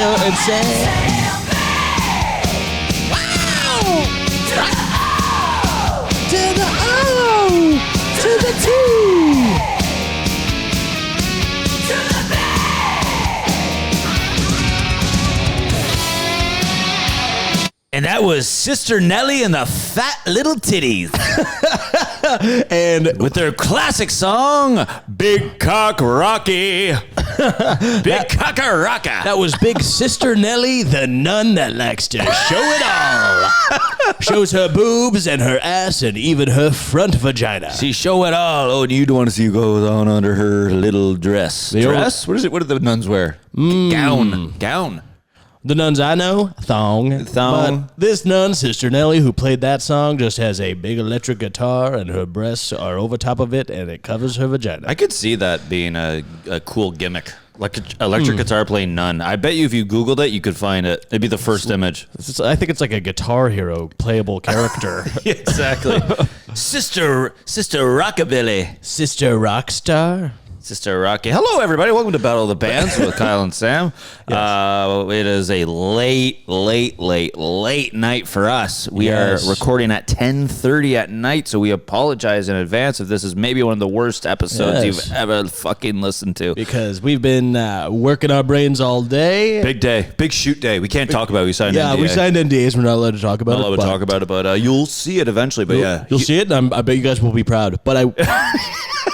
sail and sail. Wow! To the O, to the T. And that was Sister Nellie and the Fat Little Titties. And with their classic song, Big Cock Rocky. Big Cocker Rocka. that was Big Sister Nellie, the nun that likes to show it all. Shows her boobs and her ass and even her front vagina. She show it all. Oh, and you don't want to see what goes on under her little dress. Dress? What is it? What do the nuns wear? Gown. The nuns I know, thong. But this nun, Sister Nellie, who played that song, just has a big electric guitar and her breasts are over top of it and it covers her vagina. I could see that being a cool gimmick. Like an electric guitar playing nun. I bet you if you Googled it, you could find it. It'd be the first image. I think it's like a Guitar Hero playable character. Yeah, exactly. Sister Rockabilly. Sister Rockstar. Sister Rocky. Hello, everybody. Welcome to Battle of the Bands with Kyle and Sam. Yes. It is a late night for us. We are recording at 10:30 at night, so we apologize in advance if this is maybe one of the worst episodes you've ever fucking listened to. Because we've been working our brains all day. Big day. Big shoot day. We can't talk about it. We signed NDA. Yeah, we signed NDAs. We're not allowed to talk about it. Not allowed to talk about it, but you'll see it eventually. But you'll see it, and I bet you guys will be proud. But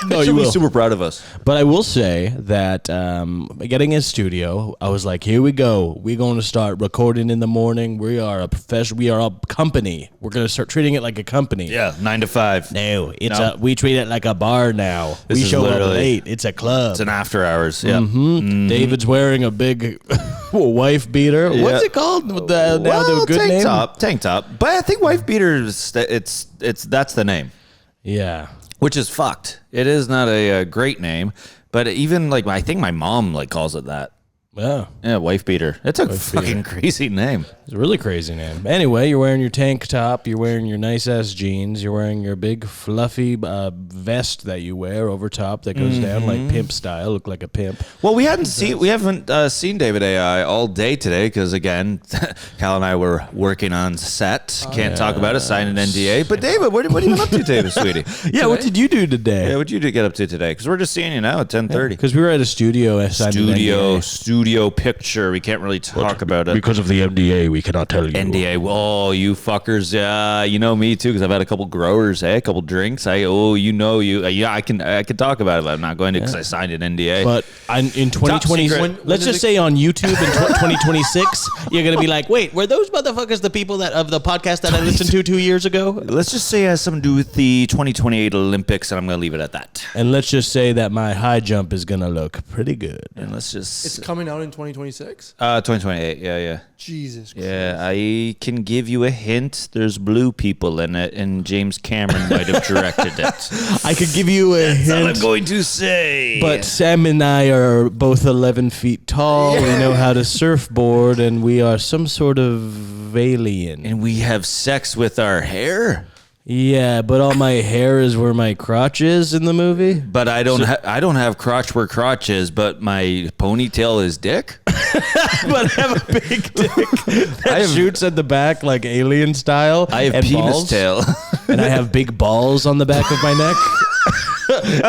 no, you will be super proud of us. But I will say that getting in studio, I was like, here we go. We're going to start recording in the morning. We are a professional. We are a company. We're going to start treating it like a company. Yeah, 9 to 5. No, we treat it like a bar now. We show up late. It's a club. It's an after hours. Yeah. David's wearing a big wife beater. Yeah. What's it called? The good tank name? Tank top. But I think wife beater that's the name. Yeah. Which is fucked. It is not a great name, but even I think my mom calls it that. Yeah, wife beater. It's a fucking crazy name. It's a really crazy name. Anyway, you're wearing your tank top. You're wearing your nice ass jeans. You're wearing your big fluffy vest that you wear over top that goes down like pimp style. Look like a pimp. Well, we haven't seen David AI all day today because again, Cal and I were working on set. Can't talk about it. Signed an NDA. But David, what are you up to today, sweetie? Yeah, what did you do today? Yeah, what did you get up to today? Because we're just seeing you now at 10:30. Because we were at a studio. Studio picture. We can't really talk about it because of the NDA. We cannot tell you. NDA. Oh, you fuckers. You know me too because I've had a couple growers, a couple drinks. I can talk about it, but I'm not going to because I signed an NDA. But in 2020, let's just say on YouTube in 2026, you're gonna be like, wait, were those motherfuckers the people of the podcast that I listened to 2 years ago? Let's just say it has something to do with the 2028 Olympics, and I'm gonna leave it at that. And let's just say that my high jump is gonna look pretty good. And it's coming out in 2026? 2028, yeah. Jesus Christ. Yeah, I can give you a hint. There's blue people in it, and James Cameron might have directed it. I could give you a hint. That's all I'm going to say. But Sam and I are both 11 feet tall. Yeah. We know how to surfboard, and we are some sort of alien. And we have sex with our hair? Yeah, but all my hair is where my crotch is in the movie. But I don't have crotch where crotch is, but my ponytail is dick. But I have a big dick that shoots at the back like alien style. I have penis balls, tail. And I have big balls on the back of my neck.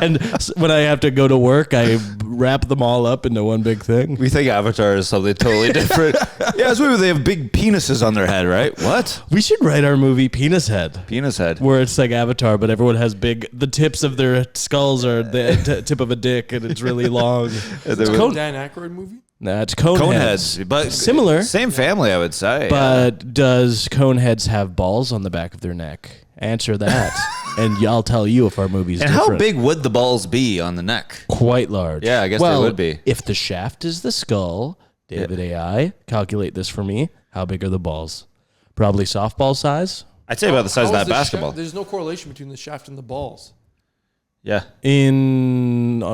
And when I have to go to work, I wrap them all up into one big thing. We think Avatar is something totally different. Yeah, it's weird. They have big penises on their head, right? What? We should write our movie Penis Head. Penis Head. Where it's like Avatar, but everyone has the tips of their skulls are the tip of a dick, and it's really long. It's a Dan Aykroyd movie? No, it's Coneheads. But similar. Same family, I would say. But does Coneheads have balls on the back of their neck? Answer that. And I'll tell you if our movie's different. And how big would the balls be on the neck? Quite large. Yeah, I guess they would be. If the shaft is the skull, David AI, calculate this for me. How big are the balls? Probably softball size? I'd say about the size of that basketball. There's no correlation between the shaft and the balls. Yeah.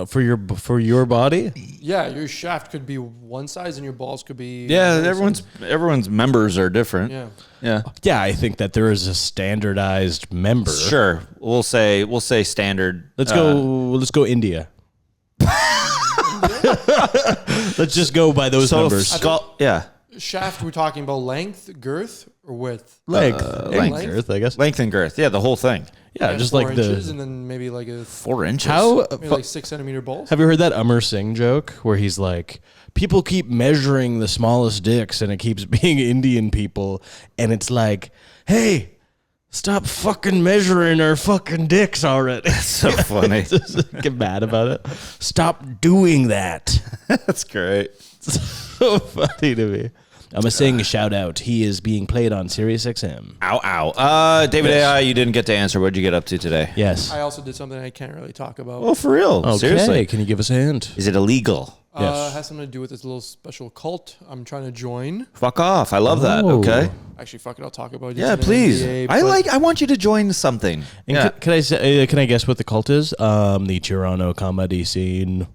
For your body? Yeah, your shaft could be one size and your balls could be... Yeah, everyone's members are different. Yeah. Yeah, I think that there is a standardized member. Sure. We'll say standard. Let's go India. Let's just go by those numbers. Shaft, we're talking about length, girth, or width? Length. Length. Girth, I guess. Length and girth. Yeah, the whole thing. Yeah, And just 4 like inches, the... and then maybe like a 4 inches. maybe like 6 centimeter balls. Have you heard that Amar Singh joke where he's like, people keep measuring the smallest dicks and it keeps being Indian people. And it's like, hey, stop fucking measuring our fucking dicks already. So funny. Just get mad about it. Stop doing that. That's great. So funny to me. I'm a Singh shout out. He is being played on Sirius XM. Ow, ow. David AI, you didn't get to answer. What did you get up to today? Yes. I also did something I can't really talk about. Oh, for real? Okay. Seriously? Can you give us a hint? Is it illegal? Yes. It has something to do with this little special cult I'm trying to join. Fuck off. I love that. Oh. Okay. Actually, fuck it, I'll talk about it. Yeah, It's an please. NBA, I want you to join something. And Yeah. can I say? Can I guess what the cult is? The Toronto comedy scene.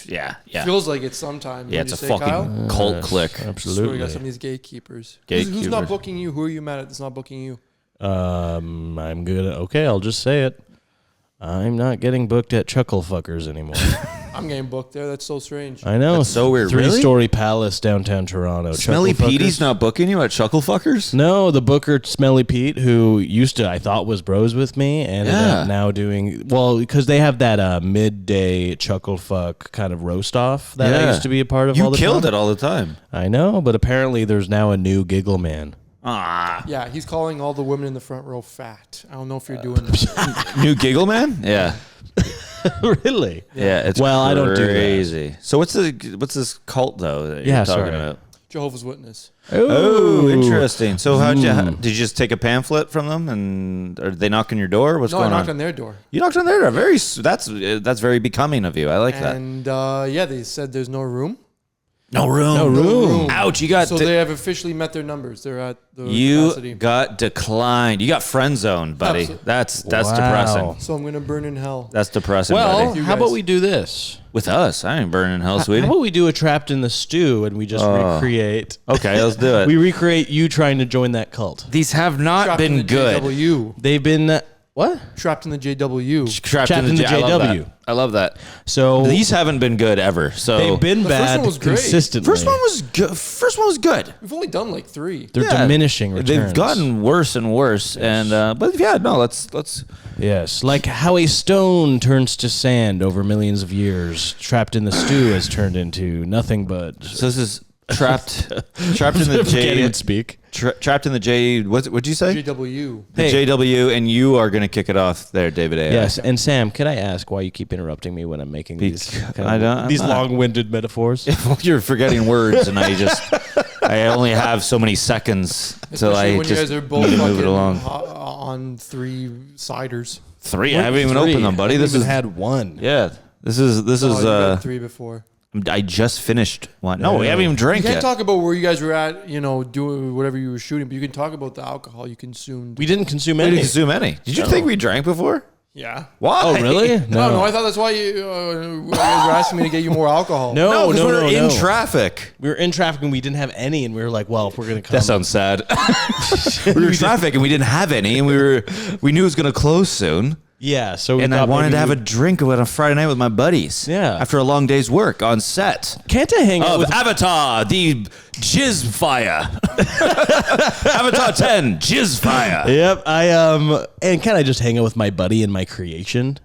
Yeah. Yeah. Feels like it sometimes. Yeah, when it's you a say, fucking Kyle. cult clique. So we Absolutely. got some of these gatekeepers. Who's not booking you? Who are you mad at that's not booking you? I'm good. Okay, I'll just say it. I'm not getting booked at Chuckle Fuckers anymore. I'm getting booked there. That's so strange. I know. That's so weird. Three-story palace downtown Toronto. Smelly Chuckle Petey's Fuckers. not booking you at Chucklefuckers? No, the booker Smelly Pete, who used to I thought was bros with me, ended Yeah. up now doing because they have that midday Chuckle Fuck kind of roast off that I used to be a part of. You all the killed time. it all the time. I know, but apparently there's now a new Giggle Man. Ah. Yeah, he's calling all the women in the front row fat. I don't know if you're doing that. New Giggle Man? Yeah. Really? Yeah, it's Well, I don't do that. crazy. So what's this cult though that Yeah, you're talking sorry. about? Jehovah's Witness. Oh, interesting. So did you just take a pamphlet from them, and are they knocking your door? What's No, I going knocked on? on their door. You knocked on their door. That's very becoming of you. I like that. And yeah, they said there's no room. No room. No room. Ouch! You got So they have officially met their numbers. They're at the you capacity. got declined. You got friend zoned, buddy. Absolutely. That's Wow. depressing. So I'm gonna burn in hell. That's depressing, Well, buddy. You how about guys. we do this? With us, I ain't burning hell, How sweetie. about we do a Trapped in the Stew and we just recreate? Okay, let's do it. We recreate you trying to join that cult. These have not Trapped in been the good. JW. They've been what? Trapped in the JW. Trapped in the JW. I love that. So These haven't been good ever. So they've been The first bad one was great. consistently. First one was good. First one was good. We've only done like 3. They're Yeah. diminishing returns. They've gotten worse and worse. And but yeah, no, let's. Yes, like how a stone turns to sand over millions of years. Trapped in the Stew has turned into nothing but. So this is trapped in the Can't J. even speak. Trapped in the J. What'd you say? JW. The Hey. JW, and you are gonna kick it off there, David A. Yes, and Sam, can I ask why you keep interrupting me when I'm making these I'm these not. long-winded metaphors? You're forgetting words, and I only have so many seconds till Especially I when you guys just are both need to move it fucking along. on 3 ciders. 3. I haven't even opened them, buddy. This This is had one. yeah. This is Oh, you've had 3 before. I just finished one. No, we haven't even You drank can't yet. talk about where you guys were at, doing whatever you were shooting, but you can talk about the alcohol you consumed. We didn't consume We any. didn't consume any. Did you think we drank before? Yeah. Why? Oh, really? No, I thought that's why you guys were asking me to get you more alcohol. No, No, because we were in no. traffic. We were in traffic and we didn't have any, and we were like, "Well, if we're gonna come, That sounds sad. we were in traffic and we didn't have any, and we knew it was going to close soon. yeah." So we And I thought wanted maybe to have a we- drink on a Friday night with my buddies. Yeah. After a long day's work on set. Can't I hang out Of with? Avatar, the Jizz Fire. Avatar 10, Jizz Fire. Yep, and can I just hang out with my buddy in my creation?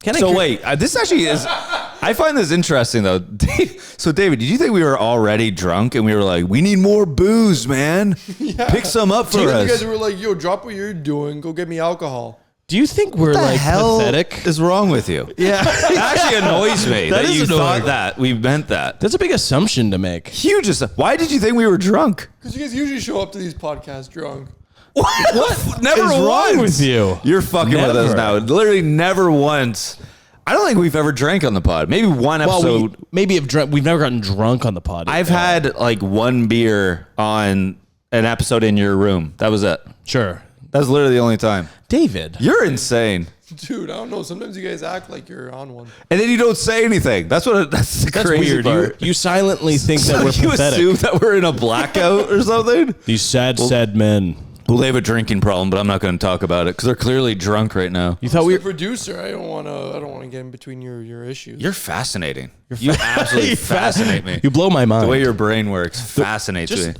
Can I? So wait, this actually is. I find this interesting though. So David, did you think we were already drunk and we were like, we need more booze, man? Pick some up for You us. guys were like, yo, drop what you're doing. Go get me alcohol. Do you think we're What the like hell pathetic? is wrong with you? Yeah, It actually annoys me that is you annoying. thought that we meant that. that's a big assumption to make. Huge. Why did you think we were drunk? Because you guys usually show up to these podcasts drunk. What? Never is once. wrong with you? You're fucking with us Never. now. Literally never once. I don't think we've ever drank on the pod. Maybe one Well, episode. we've never gotten drunk on the pod. I've had like one beer on an episode in your room. That was it. sure, That's literally the only time. David. You're insane. Dude, I don't know. Sometimes you guys act like you're on one. And then you don't say anything. That's the That's crazy weird. part. You silently think that we're you pathetic. assume that we're in a blackout or something? These sad men. Well, they have a drinking problem, but I'm not going to talk about it because they're clearly drunk right now. You thought we we the producer. I don't want to get in between your issues. You're fascinating. You absolutely fascinate me. You blow my mind. The way your brain works fascinates me.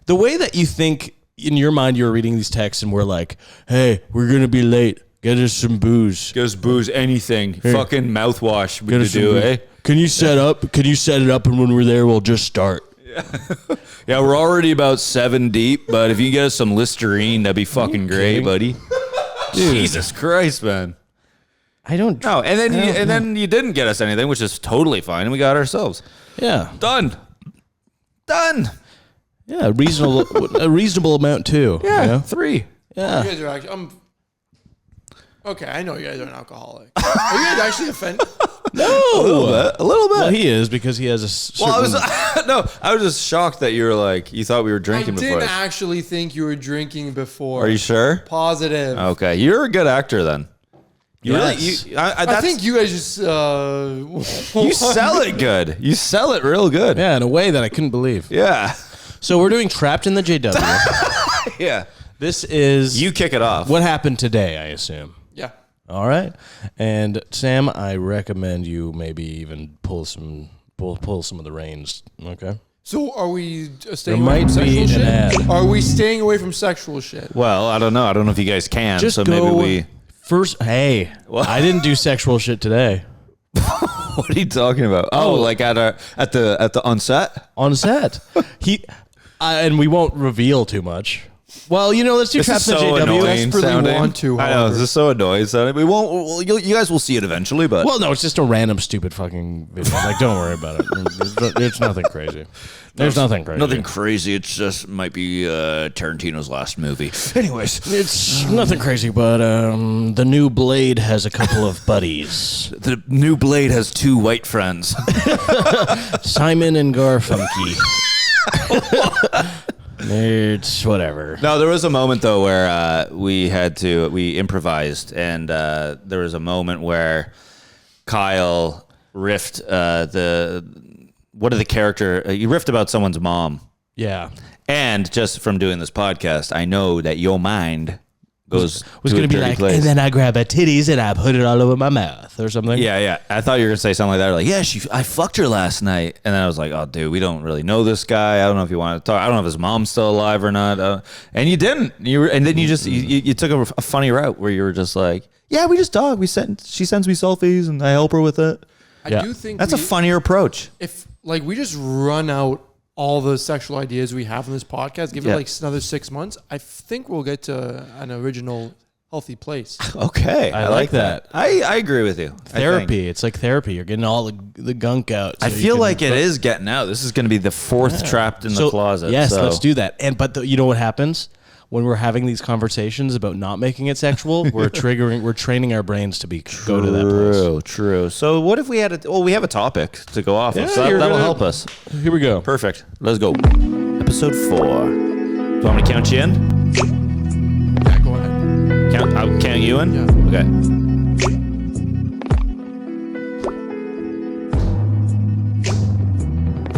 The way that you think in your mind, you were reading these texts and we're like, hey, we're going to be late. Get us some booze. Get us booze, anything. Hey. Fucking mouthwash we could do, eh? Can you set it up and when we're there, we'll just start. Yeah, we're already about 7 deep, but if you get us some Listerine, that'd be fucking great, buddy. Jesus Christ, man. I don't. No, and then you didn't get us anything, which is totally fine, and we got ourselves. Yeah. Done. Yeah, a reasonable amount too. Yeah, you know? 3. Yeah. You guys are actually. Okay, I know you guys are an alcoholic. Are you guys actually offended? No, a little bit. Well, he is because he has a. Certain... Well, I was just shocked that you were like you thought we were drinking before. I didn't actually think you were drinking before. Are you sure? Positive. Okay, you're a good actor then. Yes. I think you guys just you sell it good. You sell it real good. Yeah, in a way that I couldn't believe. Yeah. So we're doing Trapped in the JW. Yeah. This is you kick it off. What happened today? I assume. Yeah. All right. And Sam, I recommend you maybe even pull some of the reins. Okay. So are we staying There away from might be sexual an shit? ad. Are we staying away from sexual shit? Well, I don't know. I don't know if you guys can. Just so go maybe we. First, hey, I didn't do sexual shit today. What are you talking about? Oh, like at the on set? On set. And we won't reveal too much. Well, let's do Trapped in the JW. Annoying sounding. Want to, I know this is so annoying sounding. We won't. Well, you guys will see it eventually, but well, no, it's just a random stupid fucking video. Like, don't worry about it. It's nothing crazy. There's nothing crazy. Nothing crazy. It's just might be Tarantino's last movie. Anyways, it's nothing crazy, but the new Blade has a couple of buddies. The new Blade has 2 white friends, Simon and Garfunkel. It's whatever. No, there was a moment though where we improvised, and there was a moment where Kyle riffed what are the character? You riffed about someone's mom. Yeah. And just from doing this podcast, I know that your mind was going to be like, place. And then I grab her titties and I put it all over my mouth or something. Yeah. I thought you were going to say something like that. Like, yeah, I fucked her last night. And then I was like, oh, dude, we don't really know this guy. I don't know if you want to talk. I don't know if his mom's still alive or not. And you didn't. And then you just you took a funny route where you were just like, yeah, we just talk. She sends me selfies and I help her with it. I do think that's a funnier approach. If we just run out all the sexual ideas we have in this podcast, give it like another 6 months, I think we'll get to an original healthy place. Okay. I like that. I agree with you. Therapy. It's like therapy. You're getting all the gunk out. So I feel like it is getting out. This is going to be the 4th trapped in the closet. Yes, let's do that. But you know what happens? When we're having these conversations about not making it sexual, we're training our brains to go to that place. True. So what if we we have a topic to go off of, so that'll help us. Here we go. Perfect. Let's go. Episode 4. Do you want me to count you in? Yeah, go ahead. I'll count you in? Yeah. Okay.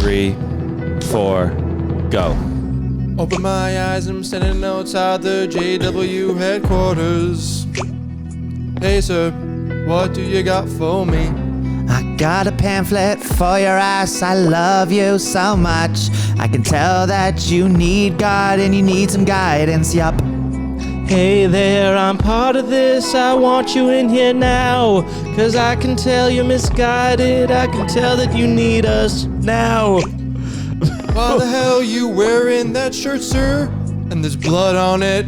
3, 4, go. Open my eyes, I'm standing outside the JW headquarters. Hey sir, what do you got for me? I got a pamphlet for your ass. I love you so much. I can tell that you need God and you need some guidance, yup. Hey there, I'm part of this. I want you in here now. 'Cause I can tell you're misguided. I can tell that you need us now. Why the hell you wearing that shirt, sir? And there's blood on it.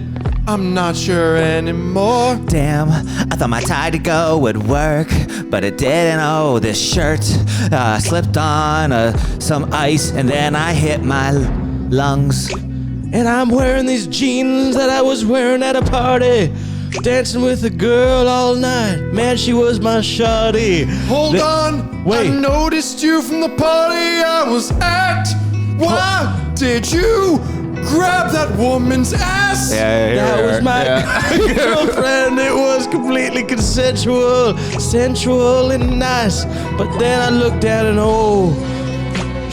I'm not sure anymore. Damn, I thought my tie to go would work, but it didn't. Oh, this shirt slipped on some ice, and then I hit my lungs. And I'm wearing these jeans that I was wearing at a party, dancing with a girl all night. Man, she was my shawty. Hold on, wait. I noticed you from the party I was at. Why did you grab that woman's ass? That was my girlfriend. It was completely consensual, sensual, and nice. But then I looked down and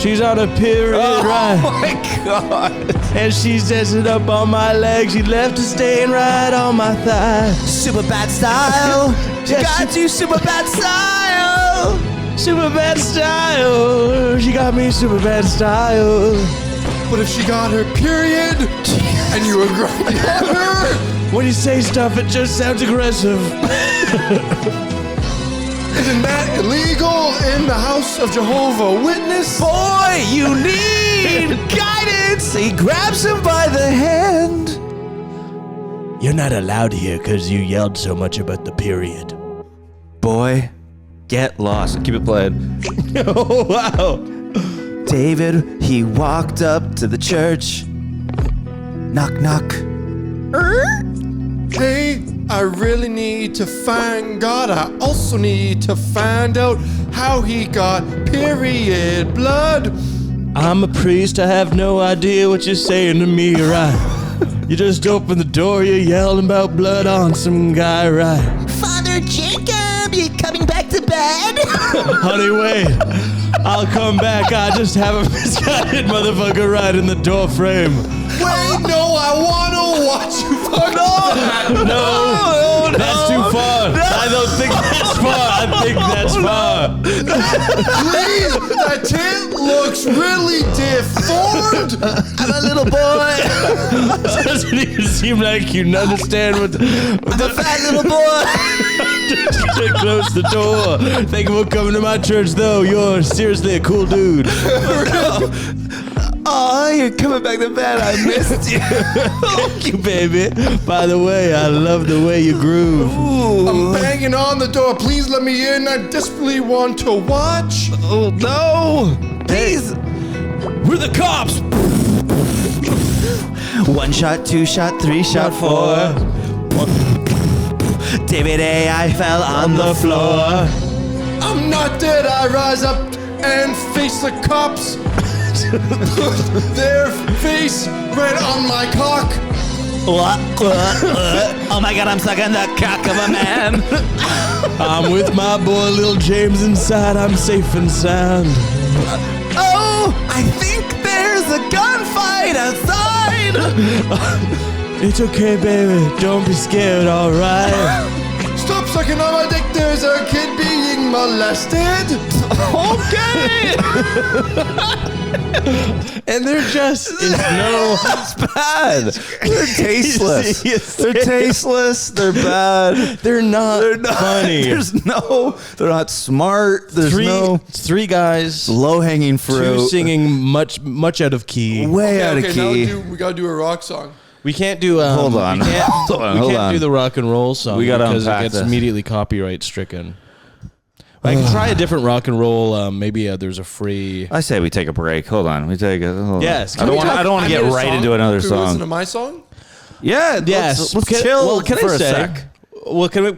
She's on a period, right? Oh my God. And she's dancing up on my leg. She left a stain right on my thigh. Super bad style. She Yeah, got you super bad style. Super bad style. She got me super bad style. But if she got her period and you were grinding on her, When you say stuff, it just sounds aggressive. isn't that illegal in the house of Jehovah Witness? Boy, you need guidance. He grabs him by the hand. You're not allowed here because you yelled so much about the period. Boy, get lost. Keep it playing. Oh, wow. David, he walked up to the church. Knock, knock. Hey, I really need to find God. I also need to find out how he got period blood. I'm a priest. I have no idea what you're saying to me, right? You just opened the door. You're yelling about blood on some guy, right? Father Jacob, you coming back to bed? Honey, wait. I'll come back. I just have a misguided motherfucker right in the door frame. Wait, no, I want to watch you fuck. No, that's too far. I don't think that's far. I think that's far. Please, that tent looks really deformed. I'm a little boy. Doesn't even seem like you understand what. I'm a fat little boy. Just gonna close the door. Thank you for coming to my church, though. You're seriously a cool dude. Oh, you're coming back to bed. I missed you. Thank you, baby. By the way, I love the way you groove. I'm banging on the door. Please let me in. I desperately want to watch. Oh no! Please. We're the cops. 1 shot, 2 shot, 3 shot, 4. David A, I fell on the floor. I'm not dead. I rise up and face the cops. Put their face right on my cock. Oh my God, I'm sucking the cock of a man. I'm with my boy, little James, inside. I'm safe and sound. Oh, I think there's a gunfight outside. It's okay, baby. Don't be scared, alright? Stop sucking on my dick. There's a kid being molested. Okay. And they're just It's bad. They're tasteless. They're tasteless. They're bad. They're not funny. They're not smart. There's three guys, low-hanging fruit. two singing much out of key. Way out of key. Now we gotta do a rock song. We can't do. Hold on. We can't, Hold on, we hold can't on. do the rock and roll song We gotta because it unpack gets this. immediately copyright stricken. I can try a different rock and roll. Maybe there's a free. I say we take a break. Hold on. We take a. Hold Yes. On. I don't want. I don't want to get made a right song. into another Can we listen to song. my song? Yeah. Yes. Let's Can- chill well, can for I a say- sec. Well, can I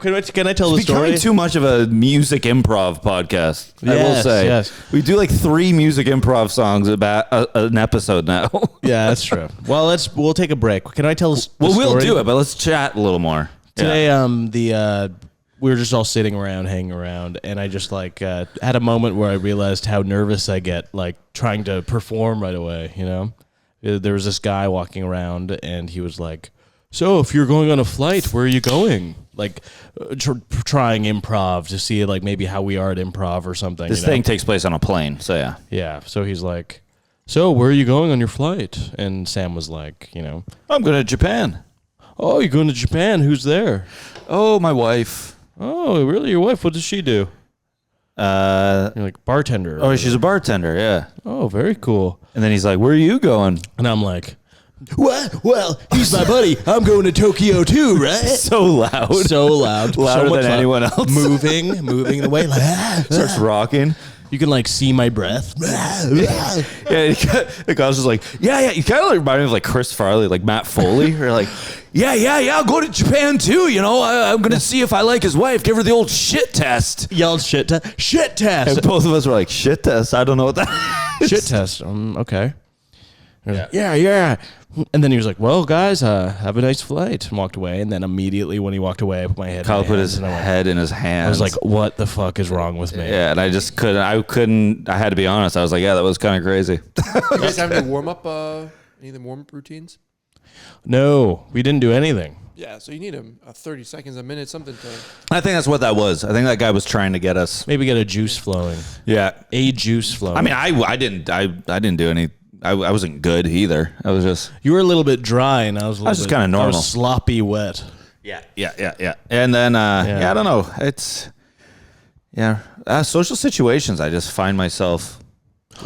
tell the It's becoming story? too much of a music improv podcast. I will Yes, say. yes. We do like 3 music improv songs about an episode now. Yeah, that's true. Well, we'll take a break. Can I tell the Well, story? we'll do it, but let's chat a little more. Today, we were just all sitting around, hanging around, and I just had a moment where I realized how nervous I get, like trying to perform right away. You know, there was this guy walking around, and he was like, "So, if you're going on a flight, where are you going?" Like trying improv to see like maybe how we are at improv or something. This you know? thing takes place on a plane, so yeah. Yeah. So he's like, "So, where are you going on your flight?" And Sam was like, I'm going to Japan. "Oh, you're going to Japan? Who's there?" Oh, my wife. "Oh, really? Your wife? What does she do?" You're like, "Bartender." Oh, she's a bartender, yeah. "Oh, very cool." And then he's like, where are you going? And I'm like, "What? Well, he's my buddy. I'm going to Tokyo too, right?" So loud. So loud. Louder so much than loud. anyone else. Moving the way. Like, Starts rocking. you can like see my breath. Yeah, the guy's just like, yeah. You kind of like remind me of like Chris Farley, like Matt Foley. Or like, yeah, I'll go to Japan too. You know, I'm going to see if I like his wife. Give her the old shit test. Yelled shit test. Shit test. And both of us were like, shit test? I don't know what that is. Shit test. Okay. Yeah. And then he was like, well, guys, have a nice flight, and walked away. And then immediately when he walked away, I put my head Kyle in my put hands, his and I went, head in his hands. I was like, what the fuck is wrong with me? yeah, and I just couldn't. I had to be honest. I was like, yeah, that was kind of crazy. You guys have any warm up? Any of the warm up routines? No, we didn't do anything. Yeah, so you need a 30 seconds, a minute, something to. I think that's what that was. I think that guy was trying to get us. Maybe get a juice flowing. Yeah, A juice flowing. I mean, I didn't do any. I wasn't good either. I was just. You were a little bit dry, and I was just kinda normal. I was sloppy wet. Yeah. And then, I don't know. It's, social situations. I just find myself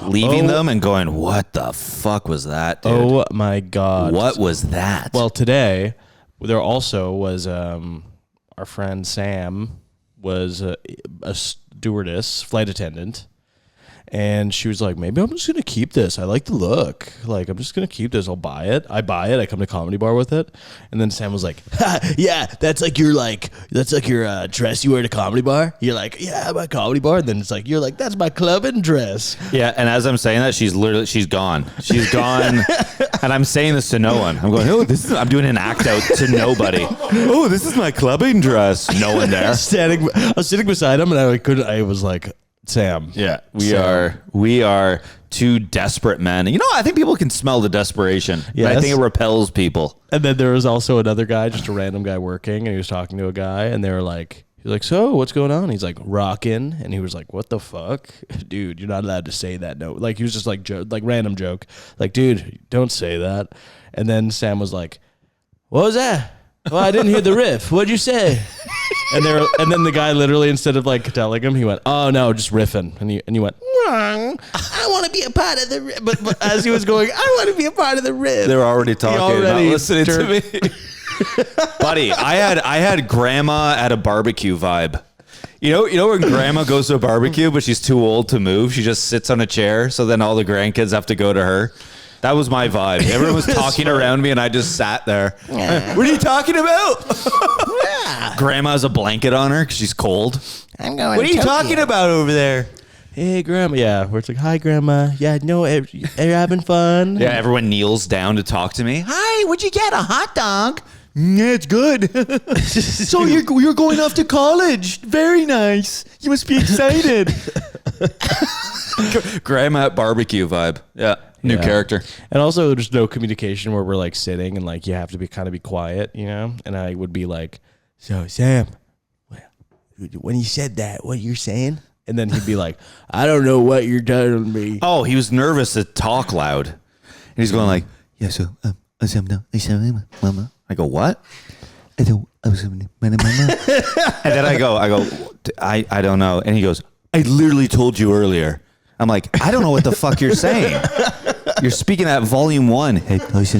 leaving them and going, what the fuck was that, dude? Oh my God. What was that? Well, today, there also was our friend Sam was a stewardess, flight attendant. And she was like, maybe I'm just going to keep this. I like the look. Like, I'm just going to keep this. I'll buy it. I buy it. I come to Comedy Bar with it. And then Sam was like, yeah, that's like your dress you wear to Comedy Bar. You're like, yeah, my Comedy Bar. And then it's like, you're like, that's my clubbing dress. Yeah, and as I'm saying that, she's gone. She's gone. And I'm saying this to no one. I'm going, I'm doing an act out to nobody. Oh, this is my clubbing dress. No one there. I was sitting beside him, and I was like, Sam. Yeah, we are two desperate men. You know, I think people can smell the desperation. Yes. I think it repels people. And then there was also another guy, just a random guy working, and he was talking to a guy, and he was like, so what's going on? He's like, rockin'. And he was like, what the fuck? Dude, you're not allowed to say that. No. Like, he was just like random joke. Like, dude, don't say that. And then Sam was like, what was that? Well, I didn't hear the riff. What'd you say? And then the guy literally, instead of like telling him, he went, "Oh no, just riffing." And you went, "I want to be a part of the riff." But as he was going, "I want to be a part of the riff." They were already talking, not listening to me. Buddy, I had grandma at a barbecue vibe. You know when grandma goes to a barbecue, but she's too old to move. She just sits on a chair, so then all the grandkids have to go to her. That was my vibe. Everyone was talking around me, and I just sat there. What are you talking about? Grandma has a blanket on her because she's cold. I'm going. What are you talking about over there? Hey, grandma. Yeah, where it's like, hi, grandma. Yeah, no, you're having fun. Yeah, everyone kneels down to talk to me. Hi, what'd you get? A hot dog? Yeah, it's good. So you're going off to college. Very nice. You must be excited. Grandma at barbecue vibe. Yeah. New character. And also there's no communication where we're like sitting and like you have to be quiet, you know? And I would be like, so Sam, when you said that, what you're saying? And then he'd be like, I don't know what you're telling me. Oh, he was nervous to talk loud. And he's going like, yeah, so I go, what? And then I go, I don't know. And he goes, I literally told you earlier. I'm like, I don't know what the fuck you're saying. You're speaking at volume 1. Just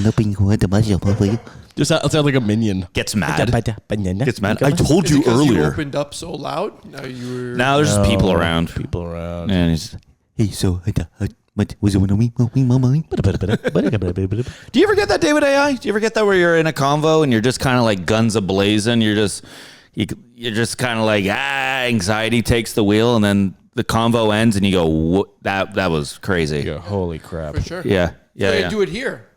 sound like a minion. Gets mad. I told you earlier. You opened up so loud. Now there's just people around. And he's, hey, so what was it with me? Do you ever get that, David AI? Do you ever get that where you're in a convo and you're just kind of like guns a-blazing? You're just kind of like, anxiety takes the wheel, and then the convo ends and you go, that was crazy. You go, holy crap. For sure. Yeah. I do it here.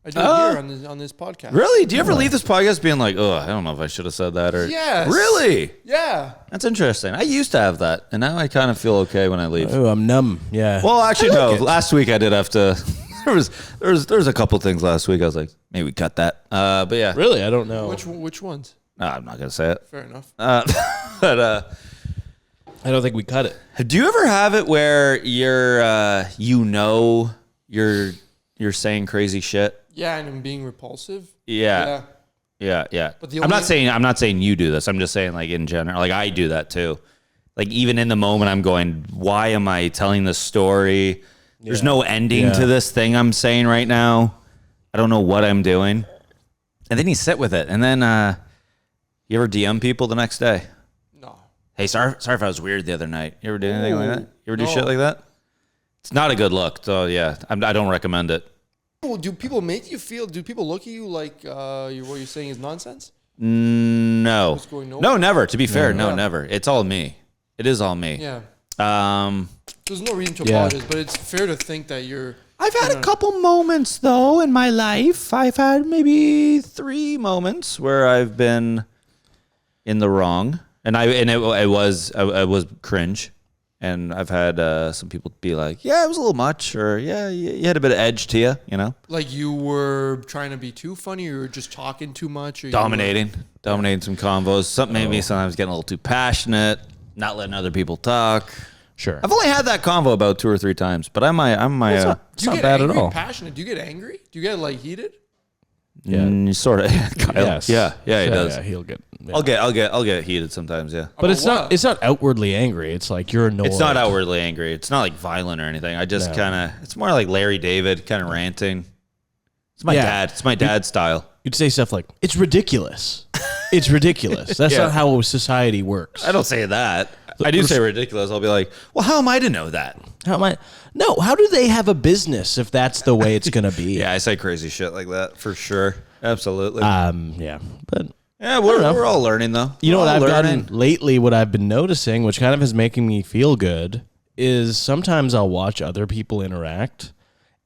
I do it here on this podcast. Really? Do you ever leave this podcast being like, I don't know if I should have said that? Or yes. Really? Yeah. That's interesting. I used to have that, and now I kind of feel okay when I leave. Oh, I'm numb. Yeah. Well, actually, no. Last week I did have to. There was a couple things last week. I was like, maybe we cut that. But yeah. Really? I don't know. Which ones? No, I'm not gonna say it. Fair enough. But I don't think we cut it. Do you ever have it where you're you're saying crazy shit? Yeah, and I'm being repulsive. Yeah. But I'm not saying you do this. I'm just saying like in general. Like I do that too. Like even in the moment, I'm going, why am I telling this story? There's no ending to this thing I'm saying right now. I don't know what I'm doing. And then you sit with it. And then you ever DM people the next day? No. Hey, sorry if I was weird the other night. You ever do anything like that? You ever do shit like that? It's not a good look. So yeah, I don't recommend it. Do people make you feel? Do people look at you like what you're saying is nonsense? No. What's going on? No, never. To be fair, no, never. It's all me. It is all me. Yeah. Um, There's no reason to apologize, but it's fair to think that you're I've had a couple moments though in my life. I've had maybe 3 moments where I've been in the wrong, and it was cringe. And I've had some people be like, "Yeah, it was a little much," or "Yeah, you had a bit of edge to you," you know. Like you were trying to be too funny, or just talking too much, or Dominating some convos. Maybe sometimes getting a little too passionate, not letting other people talk. Sure. I've only had that convo about 2 or 3 times, but I'm Do you not get bad at angry all. and passionate? Do you get angry? Do you get like heated? Yeah. Sort of. Kyle. Yes. Yeah, he does. Yeah, he'll get. Yeah. I'll get heated sometimes. Yeah, But it's About not what? outwardly angry. It's like you're annoyed. it's not outwardly angry. It's not like violent or anything. I just No. kind of. It's more like Larry David kind of ranting. It's my Yeah. dad. It's my dad's style. You'd say stuff like, "It's ridiculous. It's ridiculous." That's Yeah. not how society works. I don't say that. I do say ridiculous. I'll be like, well, how am I to know that? How am I? No. How do they have a business if that's the way it's gonna be? Yeah, I say crazy shit like that for sure. Absolutely. Yeah. But yeah, we're all learning though. you know We're what all I've learning. done lately? What I've been noticing, which kind of is making me feel good, is sometimes I'll watch other people interact.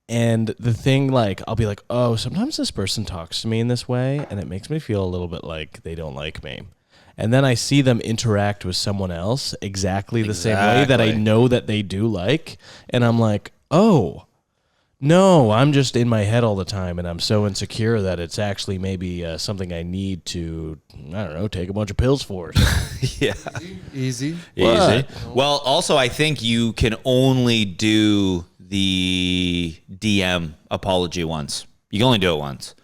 And the thing, like, I'll be like, oh, sometimes this person talks to me in this way, and it makes me feel a little bit like they don't like me. And then I see them interact with someone else exactly the same way that I Exactly. know that they do like. And I'm like, oh, no, I'm just in my head all the time, and I'm so insecure that it's actually maybe something I need to, I don't know, take a bunch of pills for. Yeah. Easy. Easy. Well, also, I think you can only do the DM apology once. You can only do it once.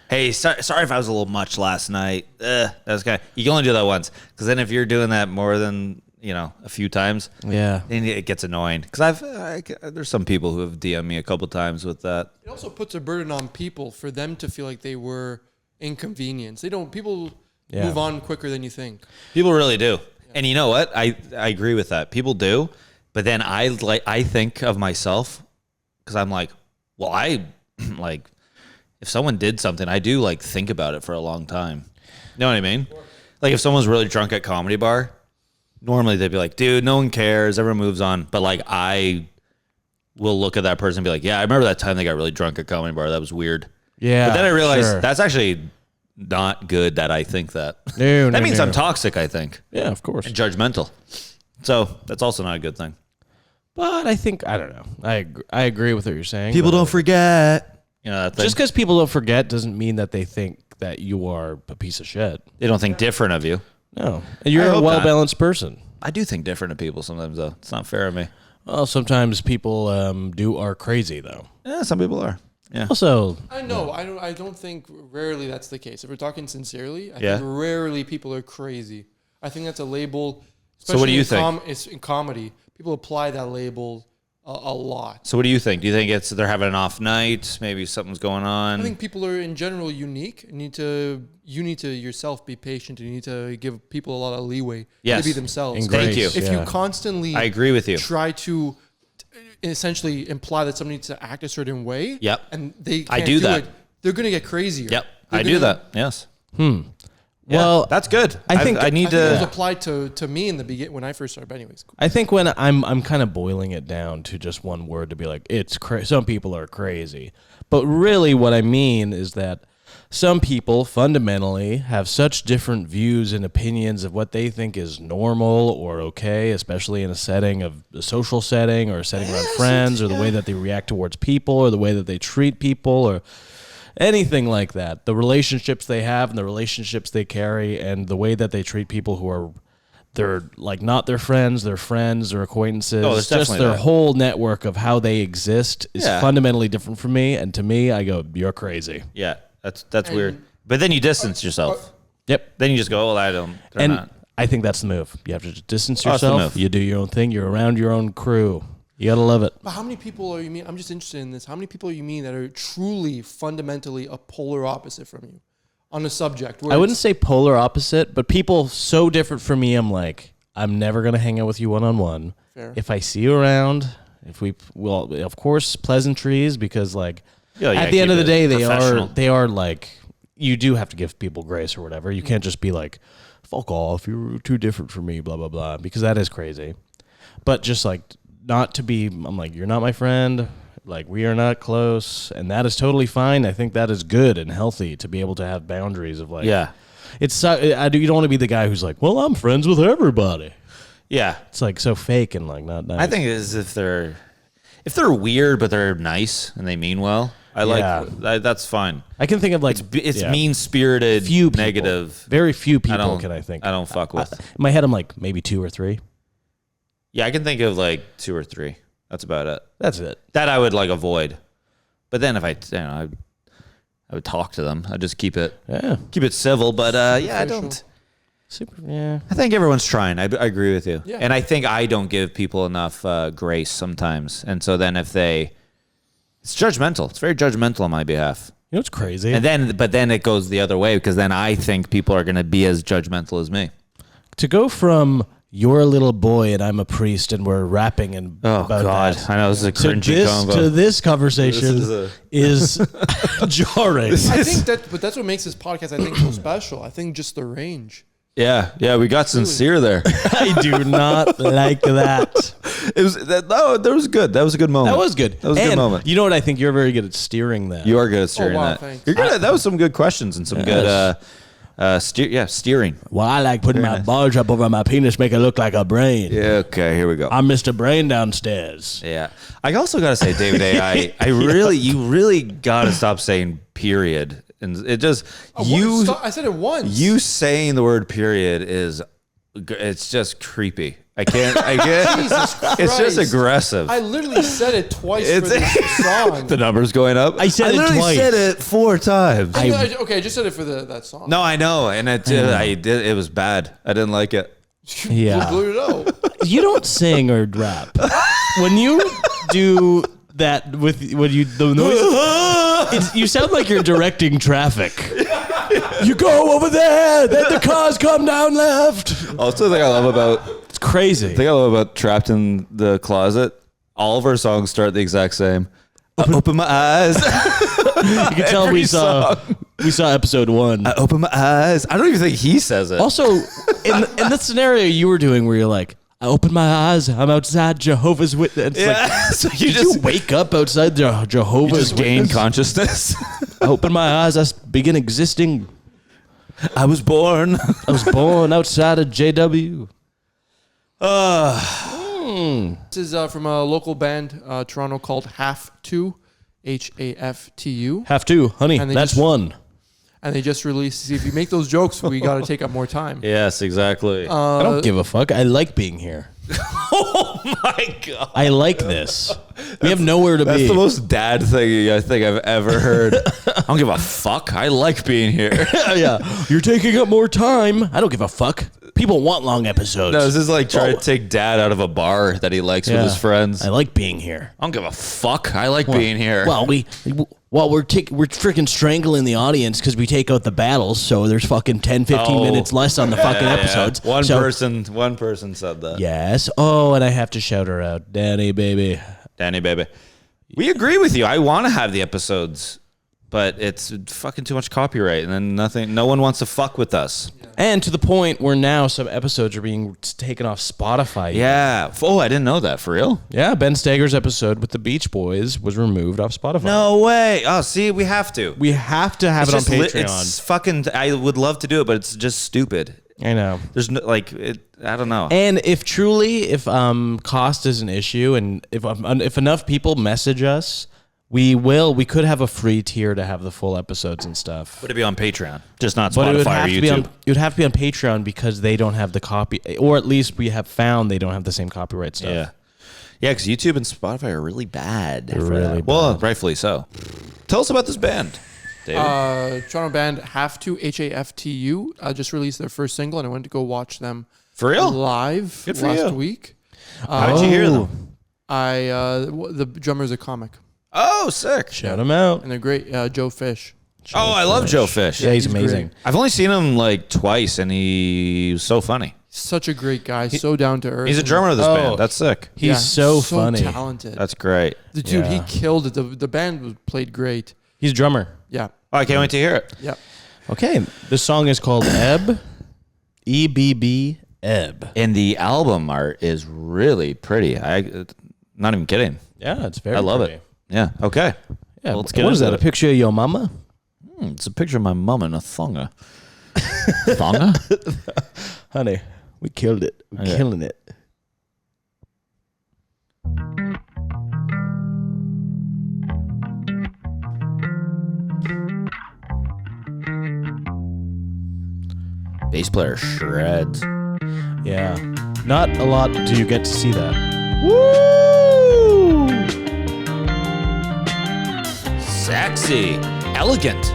Hey, sorry if I was a little much last night. That's kind of, you can only do that once, because then if you're doing that more than a few times, Yeah. then it gets annoying. Because there's some people who have DM'd me a couple times with that. It also puts a burden on people for them to feel like they were inconvenienced. People Yeah. move on quicker than you think. People really do. And you know what? I agree with that. People do. But then I think of myself, because I'm like, well, I like, if someone did something, I do like think about it for a long time. You know what I mean? Like if someone's really drunk at comedy bar, normally they'd be like, dude, no one cares. Everyone moves on. But like I will look at that person and be like, yeah, I remember that time they got really drunk at comedy bar. That was weird. Yeah. But then I realized sure. that's actually not good that I think that. No, That no, means no. I'm toxic, I think, Yeah, of course. and judgmental. So that's also not a good thing. But I think, I don't know. I agree with what you're saying. People but don't forget. You know that thing? Just because people don't forget doesn't mean that they think that you are a piece of shit. They don't think different of you. No. And you're I a hope not. well-balanced person. I do think different of people sometimes, though. It's not fair of me. Well, sometimes people are crazy, though. Yeah, some people are. Yeah. Also, I know. I don't think rarely that's the case. If we're talking sincerely, I Yeah. think rarely people are crazy. I think that's a label. So what do you especially think? in comedy, people apply that label a lot. So what do you think? Do you think it's they're having an off night? Maybe something's going on? I think people are in general unique. You need to yourself be patient. You need to give people a lot of leeway Yes. to be themselves. And Thank grace, you. If yeah. you constantly I agree with you. try to essentially imply that somebody needs to act a certain way, Yep. and they I can't do that. it, they're going to get crazier. Yep. They're I do gonna- that. Yes. Yeah, well, that's good. I think- I need I think it was to. applied to me in the beginning when I first started. But anyways, cool. I think when I'm kind of boiling it down to just one word to be like, some people are crazy. But really what I mean is that some people fundamentally have such different views and opinions of what they think is normal or okay, especially in a setting of a social setting or a setting around friends, or the way that they react towards people, or the way that they treat people, or anything like that. The relationships they have and the relationships they carry, and the way that they treat people who are, they're like not their friends, their acquaintances. Oh, there's just definitely their that. whole network of how they exist is Yeah. fundamentally different from me. And to me, I go, you're crazy. Yeah, that's weird. But then you distance yourself. Yep. Then you just go, well, I don't. They're And not. I think that's the move. You have to just distance Oh, that's the yourself. move. You do your own thing. You're around your own crew. You gotta love it. But how many people are you mean? I'm just interested in this. How many people are you mean that are truly fundamentally a polar opposite from you on a subject? Where I wouldn't it's- say polar opposite, but people so different from me, I'm like, I'm never gonna hang out with you one-on-one. Fair. If I see you around, well, of course, pleasantries, because like Yeah, at the end of the keep day, it professional. they are like, you do have to give people grace or whatever. You can't just be like, fuck off, you're too different from me, blah blah blah, because that is crazy. But just like not to be, I'm like, you're not my friend. Like, we are not close, and that is totally fine. I think that is good and healthy to be able to have boundaries of like, Yeah. It's you don't want to be the guy who's like, well, I'm friends with everybody. Yeah. It's like so fake and like not nice. I think it is if they're weird but they're nice and they mean well. That's fine. I can think of like It's mean-spirited, few people. negative. Very few people can I think. I don't fuck with. In my head, I'm like maybe 2 or 3. Yeah, I can think of like 2 or 3. That's about it. That's it. That I would like avoid. But then if I would talk to them. I'd just keep it civil. But I don't. Super. Yeah. I think everyone's trying. I agree with you. Yeah. And I think I don't give people enough grace sometimes. And so then it's judgmental. It's very judgmental on my behalf. You know what's crazy? But then it goes the other way because then I think people are going to be as judgmental as me. To go from you're a little boy and I'm a priest and we're rapping and about that. I know this is a cringy combo. To this conversation is jarring. I think that's what makes this podcast, I think, so special. I think just the range. Yeah, we got sincere there. I do not like that. That was good. That was a good moment. That was good. That was a good moment. You know what? I think you're very good at steering that. You are good at steering that. Thanks. You're good at, that was some good questions and some good steering. Well, I like putting my balls up over my penis, make it look like a brain. Yeah, okay, here we go. I'm Mr. Brain downstairs. Yeah. I also got to say, David A., you really got to stop saying period. And it just, I said it once. You saying the word period it's just creepy. I can't. Jesus Christ. It's just aggressive. I literally said it twice for this song. The number's going up. I said it literally twice. said it 4 times. Okay, I just said it for that song. No, I know. And I did. It was bad. I didn't like it. Yeah. Blew it out. You don't sing or rap. When you do that the noise, you sound like you're directing traffic. You go over there, then the cars come down left. Also, the thing I love about It's crazy. The thing I love about Trapped in the Closet, all of our songs start the exact same. Open my eyes. You can tell we saw episode 1. I open my eyes. I don't even think he says it. Also, in the scenario you were doing where you're like, I open my eyes, I'm outside Jehovah's Witness. It's like, so did you wake up outside Jehovah's gain Witness? consciousness. I open my eyes, I begin existing. I was born outside of JW. This is from a local band, Toronto, called Have To, HAFTU. Have to, honey. And they That's just- one. And they just released, see, if you make those jokes, we got to take up more time. Yes, exactly. I don't give a fuck. I like being here. Oh my God. I like this. We have nowhere to That's be. the most dad thing I think I've ever heard. I don't give a fuck. I like being here. Yeah. You're taking up more time. I don't give a fuck. People want long episodes. No, this is like trying to take dad out of a bar that he likes with his friends. I like being here. I don't give a fuck. I like being here. Well, we're freaking strangling the audience because we take out the battles, so there's fucking 10, 15 minutes less on the fucking episodes. One So- person said that. Yes. Oh, and I have to shout her out. Danny, baby. Danny, baby. We agree with you. I want to have the episodes, but it's fucking too much copyright, and then no one wants to fuck with us. And to the point where now some episodes are being taken off Spotify. Yeah. Oh, I didn't know that. For real? Yeah, Ben Stager's episode with the Beach Boys was removed off Spotify. No way. Oh, see, we have to. We have to have it on Patreon. It's fucking. I would love to do it, but it's just stupid. I know. There's no I don't know. And if cost is an issue, and if enough people message us, we could have a free tier to have the full episodes and stuff. Would it be on Patreon? Just not But Spotify it would or have YouTube? it would have to be on Patreon because they don't have the copy, or at least we have found they don't have the same copyright stuff. Yeah. Yeah, because YouTube and Spotify are really bad. They're really bad. Well, rightfully so. Tell us about this band, David. Toronto band Have To, HAFTU, just released their first single, and I went to go watch them For real? live Good for last you. week. How did you hear them? The drummer's a comic, Oh, sick. Shout them out. and they're great. Joe Fish. Oh, I love Joe Fish. Yeah, he's he's amazing. great. I've only seen him like twice, and he was so funny. Such a great guy, so down to earth. He's a drummer of this Oh. band. That's sick. He's so funny. talented. That's great. The dude, he Yeah. killed it. The band played great. He's a drummer. Yeah, Oh, I can't wait to hear it. yeah. Okay, this song is called Ebb. EBB Ebb. And the album art is really pretty. Not even kidding. Yeah, it's very. I love pretty. it. Yeah. Okay. Yeah. Let's get What is into that? it. A picture of your mama? It's a picture of my mom in a thonga. Thonga? Honey, we killed it. We're Okay. killing it. Bass player shreds. Yeah. Not a lot do you get to see that. Woo! Sexy. Elegant.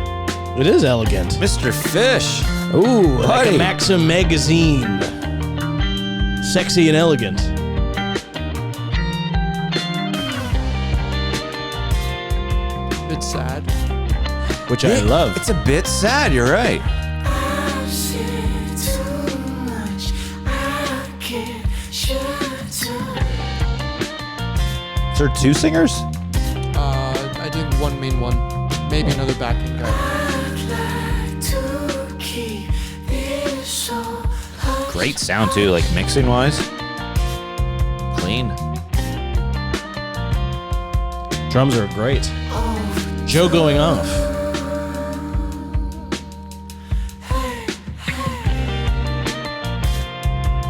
It is elegant. Mr. Fish. Ooh, like a Buddy. Maxim magazine. Sexy and elegant. Bit sad. Which I love. It's a bit sad. You're right. Is there two singers? I think one main one. Maybe another backing guy. Great sound too, like mixing wise. Clean. Drums are great. Joe going off.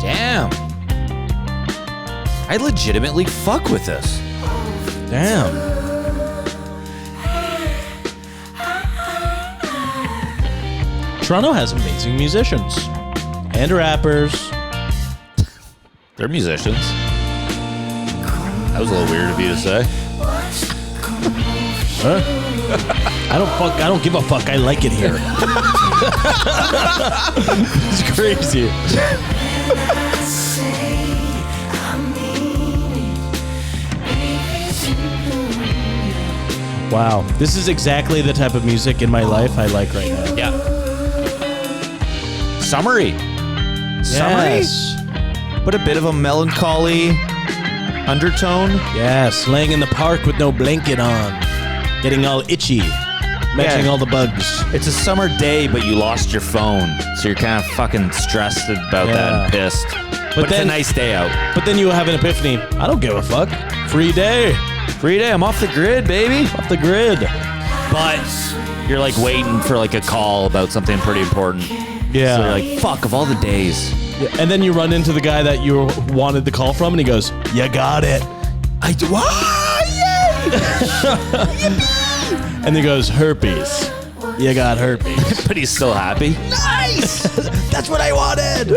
Damn. I legitimately fuck with this. Damn. Toronto has amazing musicians and rappers. They're musicians. That was a little weird of you to say. Huh? I don't give a fuck. I like it here. It's crazy. Wow. This is exactly the type of music in my life I like right now. Yeah. Summery. Yes. But a bit of a melancholy undertone. Yes. Laying in the park with no blanket on. Getting all itchy. Matching Yeah. all the bugs. It's a summer day, but you lost your phone. So you're kind of fucking stressed about that and pissed. But it's a then- nice day out. But then you have an epiphany. I don't give a fuck. Free day. Free day. I'm off the grid, baby. Off the grid. But you're like waiting for like a call about something pretty important. Yeah. So you're like, fuck, of all the days. And then you run into the guy that you wanted the call from, and he goes, "You got it." I do. And he goes, "Herpes. You got herpes." But he's still happy. Nice. That's what I wanted.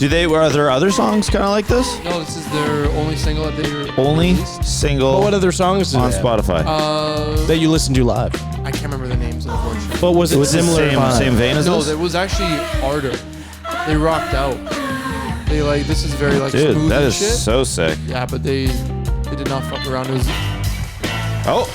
Are there other songs kind of like this? No, this is their only single that they Only released. single But what other songs on do they have Spotify. that you listen to live? I can't remember the names, unfortunately. But was it Was it similar? same vein as No, this? it was actually harder. They rocked out. They like this is very like Dude, smooth that and is shit. so sick. Yeah, but they did not fuck around. It was Oh,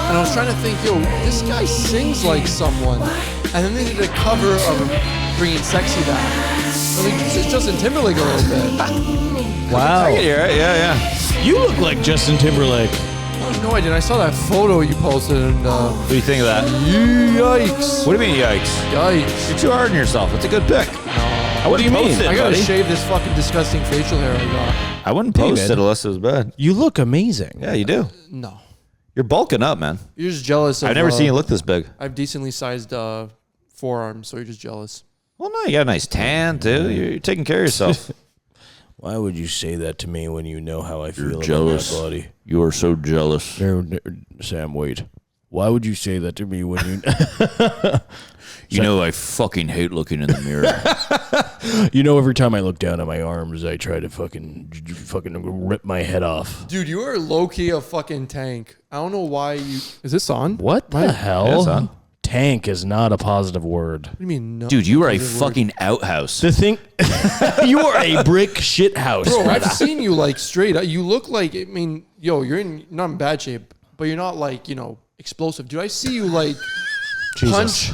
and I was trying to think, yo, this guy sings like someone, and then they did a cover of Bringing Sexy Back. I mean, it's Justin Timberlake a little bit. Wow. I can hear it. Yeah. You look like Justin Timberlake. Oh, no, I didn't. I saw that photo you posted, and What do you think of that? yikes, What do you mean, yikes? yikes. You're too hard on yourself. It's a good pick. What do you mean? Post it, I gotta buddy. shave this fucking disgusting facial hair I got. I wouldn't post David. it unless it was bad. You look amazing. Yeah, you do. No, You're bulking up, man. you're just jealous. I've of, never seen you look this big. I have decently sized forearms, so you're just jealous. Well, no, you got a nice tan, too. You're taking care of yourself. Why would you say that to me when you know how I feel jealous. about my body? You are so jealous. No, Sam, wait. Why would you say that to me when you... You know I fucking hate looking in the mirror. You know, every time I look down at my arms, I try to fucking rip my head off. Dude, you are low key a fucking tank. I don't know why you. Is this on? What the hell? Yeah, son. Tank is not a positive word. What do you mean? No, Dude, you are a positive word? fucking outhouse. The thing... You are a brick shit house. Bro, I've brother. seen you like straight up. You look like, I mean, yo, not in bad shape, but you're not like, explosive. Dude, I see you like Jesus.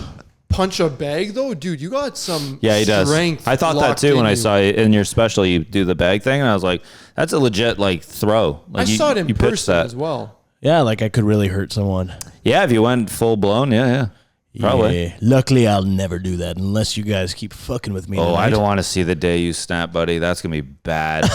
punch a bag though. Dude, you got some Yeah, he does. strength. I thought that locked too in when I you. saw it in your special. You do the bag thing, and I was like, "That's a legit like throw." I Like, saw it in you pitched person that. as well. Yeah, like I could really hurt someone. Yeah, if you went full blown, yeah. Probably. Yeah. Luckily, I'll never do that unless you guys keep fucking with me. Oh, tonight. I don't want to see the day you snap, buddy. That's going to be bad.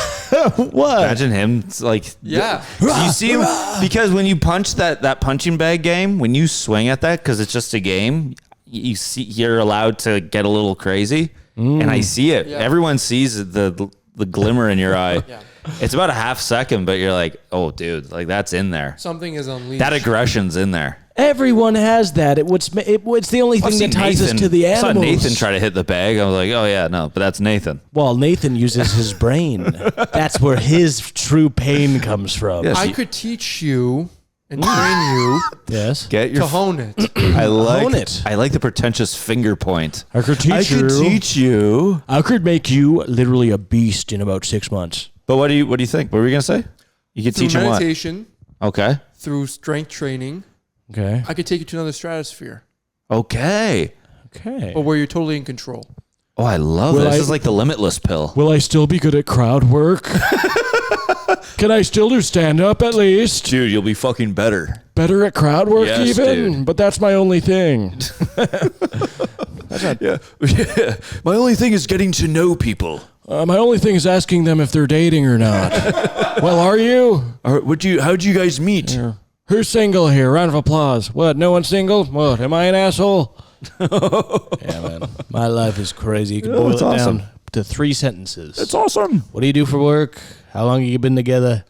What? Imagine him. It's like, Yeah. you see him? Because when you punch that punching bag game, when you swing at that, because it's just a game, you're allowed to get a little crazy. And I see it. Yeah. Everyone sees the glimmer in your eye. Yeah. It's about a half second, but you're like, oh, dude, like that's in there. Something is unleashed. That aggression's in there. Everyone has that. It's the only thing that ties us to the I animals. saw Nathan try to hit the bag. I was like, oh, yeah, no, but that's Nathan. Well, Nathan uses his brain. That's where his true pain comes from. Yes. I could teach you and train you Yes. Get your to hone it. I like Hone it. I like the pretentious finger point. I could teach you. you. I could make you literally a beast in about 6 months. But what do you think? What were we gonna say? You could Through teach him what? meditation, Okay. through strength training, Okay. I could take you to another stratosphere, Okay. Okay. but where you're totally in control. Oh, I love Will this. I- This is like the limitless pill. Will I still be good at crowd work? Can I still do stand-up at least? Dude, you'll be fucking better. Better at crowd work Yes, even? dude. But that's my only thing. Yeah. My only thing is getting to know people. My only thing is asking them if they're dating or not. Well, are you? How'd you guys meet? Who's single here? Round of applause. What? No one's single? What? Am I an asshole? Yeah, man. My life is crazy. You can boil it it's awesome. down to 3 sentences. It's awesome. What do you do for work? How long have you been together?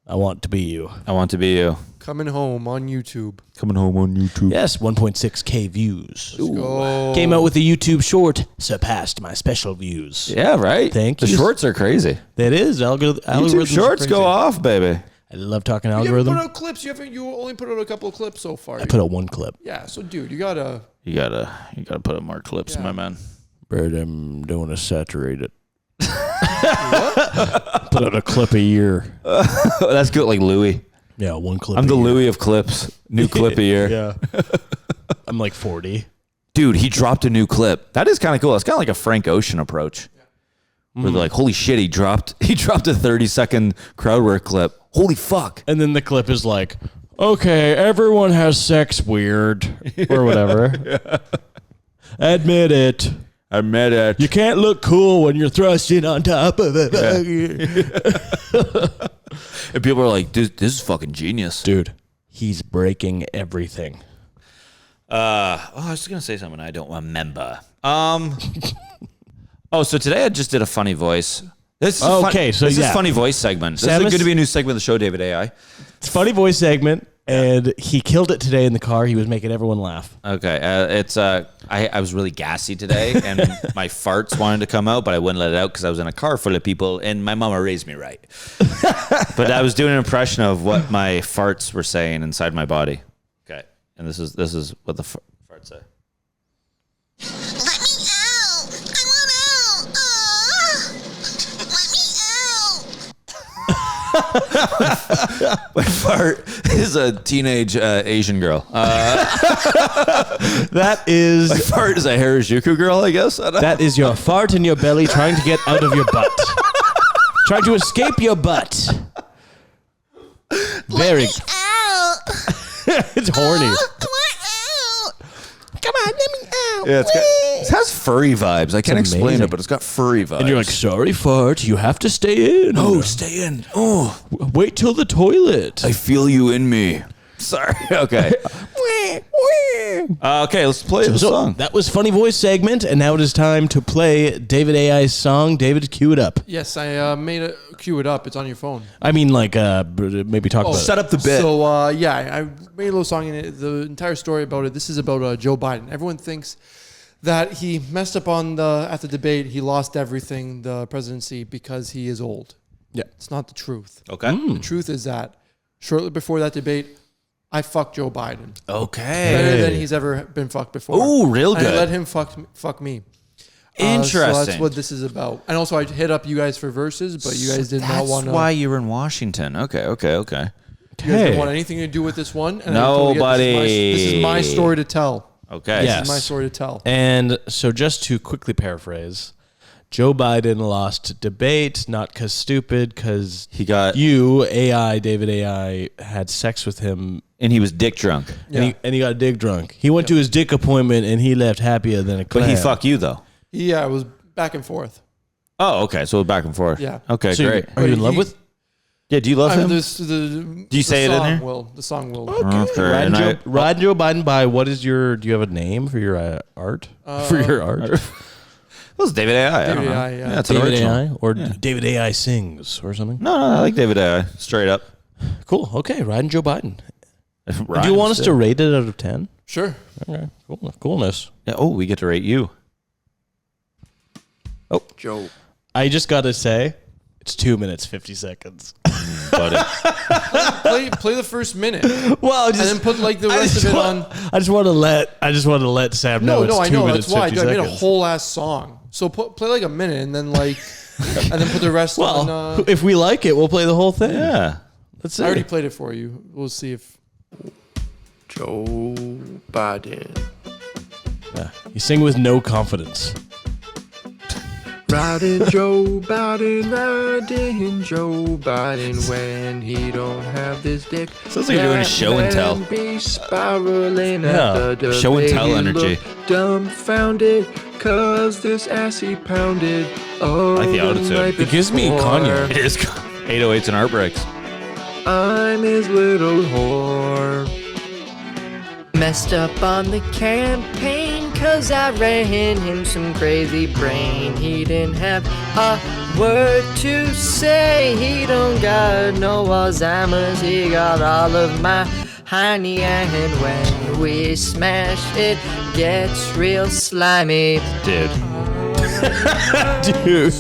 I want to be you. I want to be you. Coming home on YouTube. Coming home on YouTube. Yes, 1.6K views. Go. Came out with a YouTube short, surpassed my special views. Yeah, right. Thank the you. shorts are crazy. That is. YouTube Algorithms shorts are go crazy. off, baby. I love talking You haven't algorithm. put out clips. You only put out a couple of clips so far. I put out 1 clip. Yeah, so dude, you gotta. You gotta put up more clips, Yeah. my man. But I don't want to saturate it. Put out a clip a year. That's good, like Louis. Yeah, 1 clip. I'm a the year. Louis of clips. New clip a year. Yeah. I'm like 40. Dude, he dropped a new clip. That is kind of cool. It's kind of like a Frank Ocean approach. Where they're like, holy shit, he dropped a 30-second crowd work clip. Holy fuck. And then the clip is like, okay, everyone has sex weird or whatever. Admit it. I met it. You can't look cool when you're thrusting on top of it. And people are like, this is fucking genius. Dude, he's breaking everything. I was going to say something I don't remember. So today I just did a funny voice. This is Okay, so this yeah. is funny voice segment. This is Samus? going to be a new segment of the show, David AI. It's a funny voice segment, and he killed it today in the car. He was making everyone laugh. Okay, I was really gassy today, and my farts wanted to come out, but I wouldn't let it out because I was in a car full of people, and my mama raised me right. But I was doing an impression of what my farts were saying inside my body. Okay, and this is what the farts say. Let me out! I want out! Let me out! My fart is a teenage Asian girl. That is My fart is a Harajuku girl, I guess. that is your fart in your belly trying to get out of your butt. Trying to escape your butt. Very. Out! It's horny. I want out! Come on, let me out! Yeah, it has furry vibes. I can't explain amazing. it, but it's got furry vibes. And you're like, sorry, fart. You have to stay in. oh, stay in. Oh, Wait till the toilet. I feel you in me. Sorry. Okay. Okay, let's play the So song. that was funny voice segment, and now it is time to play David AI's song. David, cue it up. Yes, I cue it up. It's on your phone. I mean, like, maybe talk about Set it. up the bit. So yeah, I made a little song in it. The entire story about it. This is about Joe Biden. Everyone thinks that he messed up at the debate. He lost everything, the presidency, because he is old. Yeah. It's not the truth. Okay. The truth is that shortly before that debate, I fucked Joe Biden Okay. better than he's ever been fucked before. Ooh, real And I good. let him fuck me. So Interesting. that's what this is about. And also, I hit up you guys for verses, but you guys did not That's want to. why you were in Washington. Okay. You guys didn't want anything to do with this one. And I totally get this is my story to tell. Okay. Yeah. This is my story to tell. And so, just to quickly paraphrase, Joe Biden lost debate, not because stupid, because He got David AI, had sex with him. and he was dick drunk. And he got dick drunk. He went to his dick appointment and he left happier than a clam. But he fucked you though. Yeah, it was back and forth. Oh, okay. So back and forth. Yeah. Okay, So great. Are you in love with? Yeah, do you love him? Do Do you say it in there? The song will. Okay. Ride Joe Biden by what is your? Do you have a name for your art? For your art, It was David AI. David I don't know. AI, yeah. It's an David original. AI or David AI sings or something. No, I like David AI. Straight up. Cool. Okay, riding Joe Biden. Do you Rhymes, want us to rate it out of 10? Sure. Okay, coolness. Yeah, oh, we get to rate you. Oh, Joe. I just got to say, it's 2 minutes 50 seconds. buddy. Play the first minute. Well, And then put like the rest of it on. I just want to let Sam know. No, it's I 2 know. minutes That's why 50 I made a seconds. whole ass song. So play like a minute and then like, and then put the rest on. Well, if we like it, we'll play the whole thing. Yeah. Let's I already see. played it for you. We'll see if Joe Biden. Yeah. You sing with no confidence. Riding Joe Biden, when he don't have this dick. Sounds like you're doing show and tell. Be spiraling Yeah, at the show and tell debate. energy. Look dumbfounded, cause this ass he pounded. Oh, I like the autotune. It gives me Kanye. It is 808s and heartbreaks. I'm his little whore. Messed up on the campaign, cause I ran him some crazy brain. He didn't have a word to say. He don't got no Alzheimer's. He got all of my honey, and when we smash it, gets real slimy. Dude. Dude.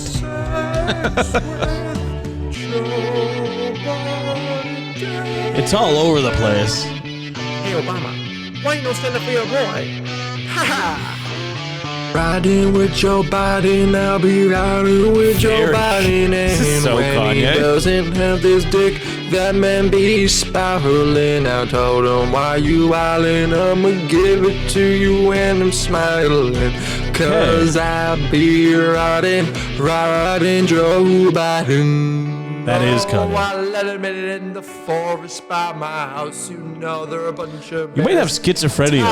It's all over the place. Hey, Obama, why you no stand up for your boy? Ha ha! Riding with Joe Biden, I'll be riding with Joe Biden. This is And so when he Kanye. doesn't have this dick, that man be spiraling. I told him, why you wildin'? I'ma give it to you and I'm smiling. Cause I be riding Joe Biden. That is Kanye. Oh, I let him in the forest by my house. You know they're a bunch of You might have schizophrenia.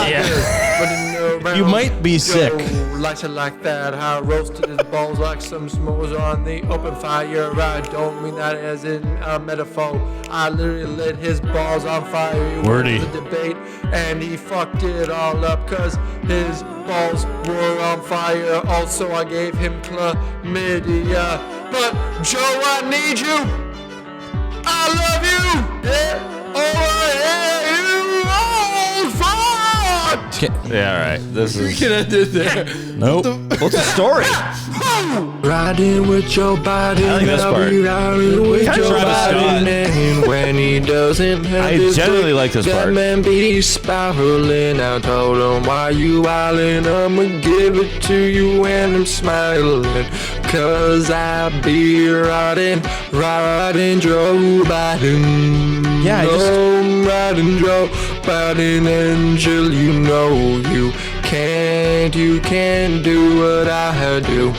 You might be sick. Likes it like that. I roasted his balls like some s'mores on the open fire. I don't mean that as in a metaphor. I literally lit his balls on fire. He Wordy. won the debate and he fucked it all up cause his balls were on fire. Also, I gave him chlamydia. But Joe, I need you. I love you. Yeah. Oh, yeah, you old fart. Yeah, all right. This is. Can I do that? Nope. What's the story? Riding with Joe Biden, I like this I'll part. be riding with Kinda Joe Travis Scott. Biden, and when he doesn't have I this generally dick, like this that part. man be spiraling. I told him, why you wildin'? I'ma give it to you and I'm smiling. Cause I be riding Joe Biden. Yeah, I just- I'm riding Joe Biden until you know you can't do what I do.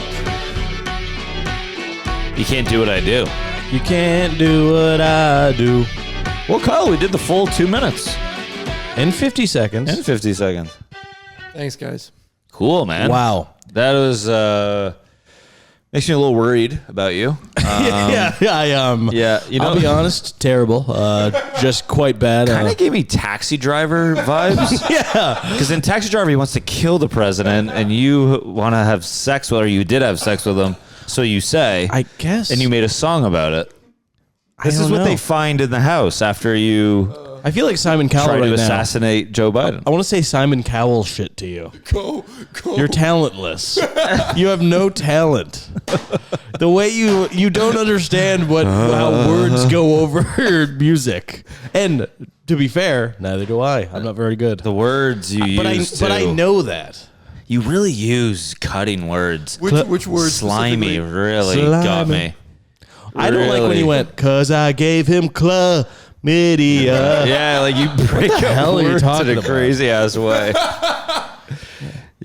You can't do what I do. You can't do what I do. Well, Kyle, we did the full 2 minutes In 50 seconds. and 50 seconds. Thanks, guys. Cool, man. Wow. That was makes me a little worried about you. yeah, Yeah, you know, I'll be honest, terrible. Just quite bad. kind of gave me Taxi Driver vibes. Yeah. Because in Taxi Driver, he wants to kill the president, and you want to have sex with, or you did have sex with him, so you say, I guess. and you made a song about it. This is don't what know. they find in the house after you I feel like Simon Cowell try right to now. assassinate Joe Biden. I want to say Simon Cowell shit to you. Go. You're talentless. You have no talent. The way you don't understand how words go over music. And to be fair, neither do I. I'm not very good. The words you use, But I know that. You really use cutting words. Which words? Slimy specifically? really Slimy. got me. I don't like when he Really. went, "'Cause I gave him chlamydia." Yeah, like you break the up hell are you words talking in a about? crazy ass way.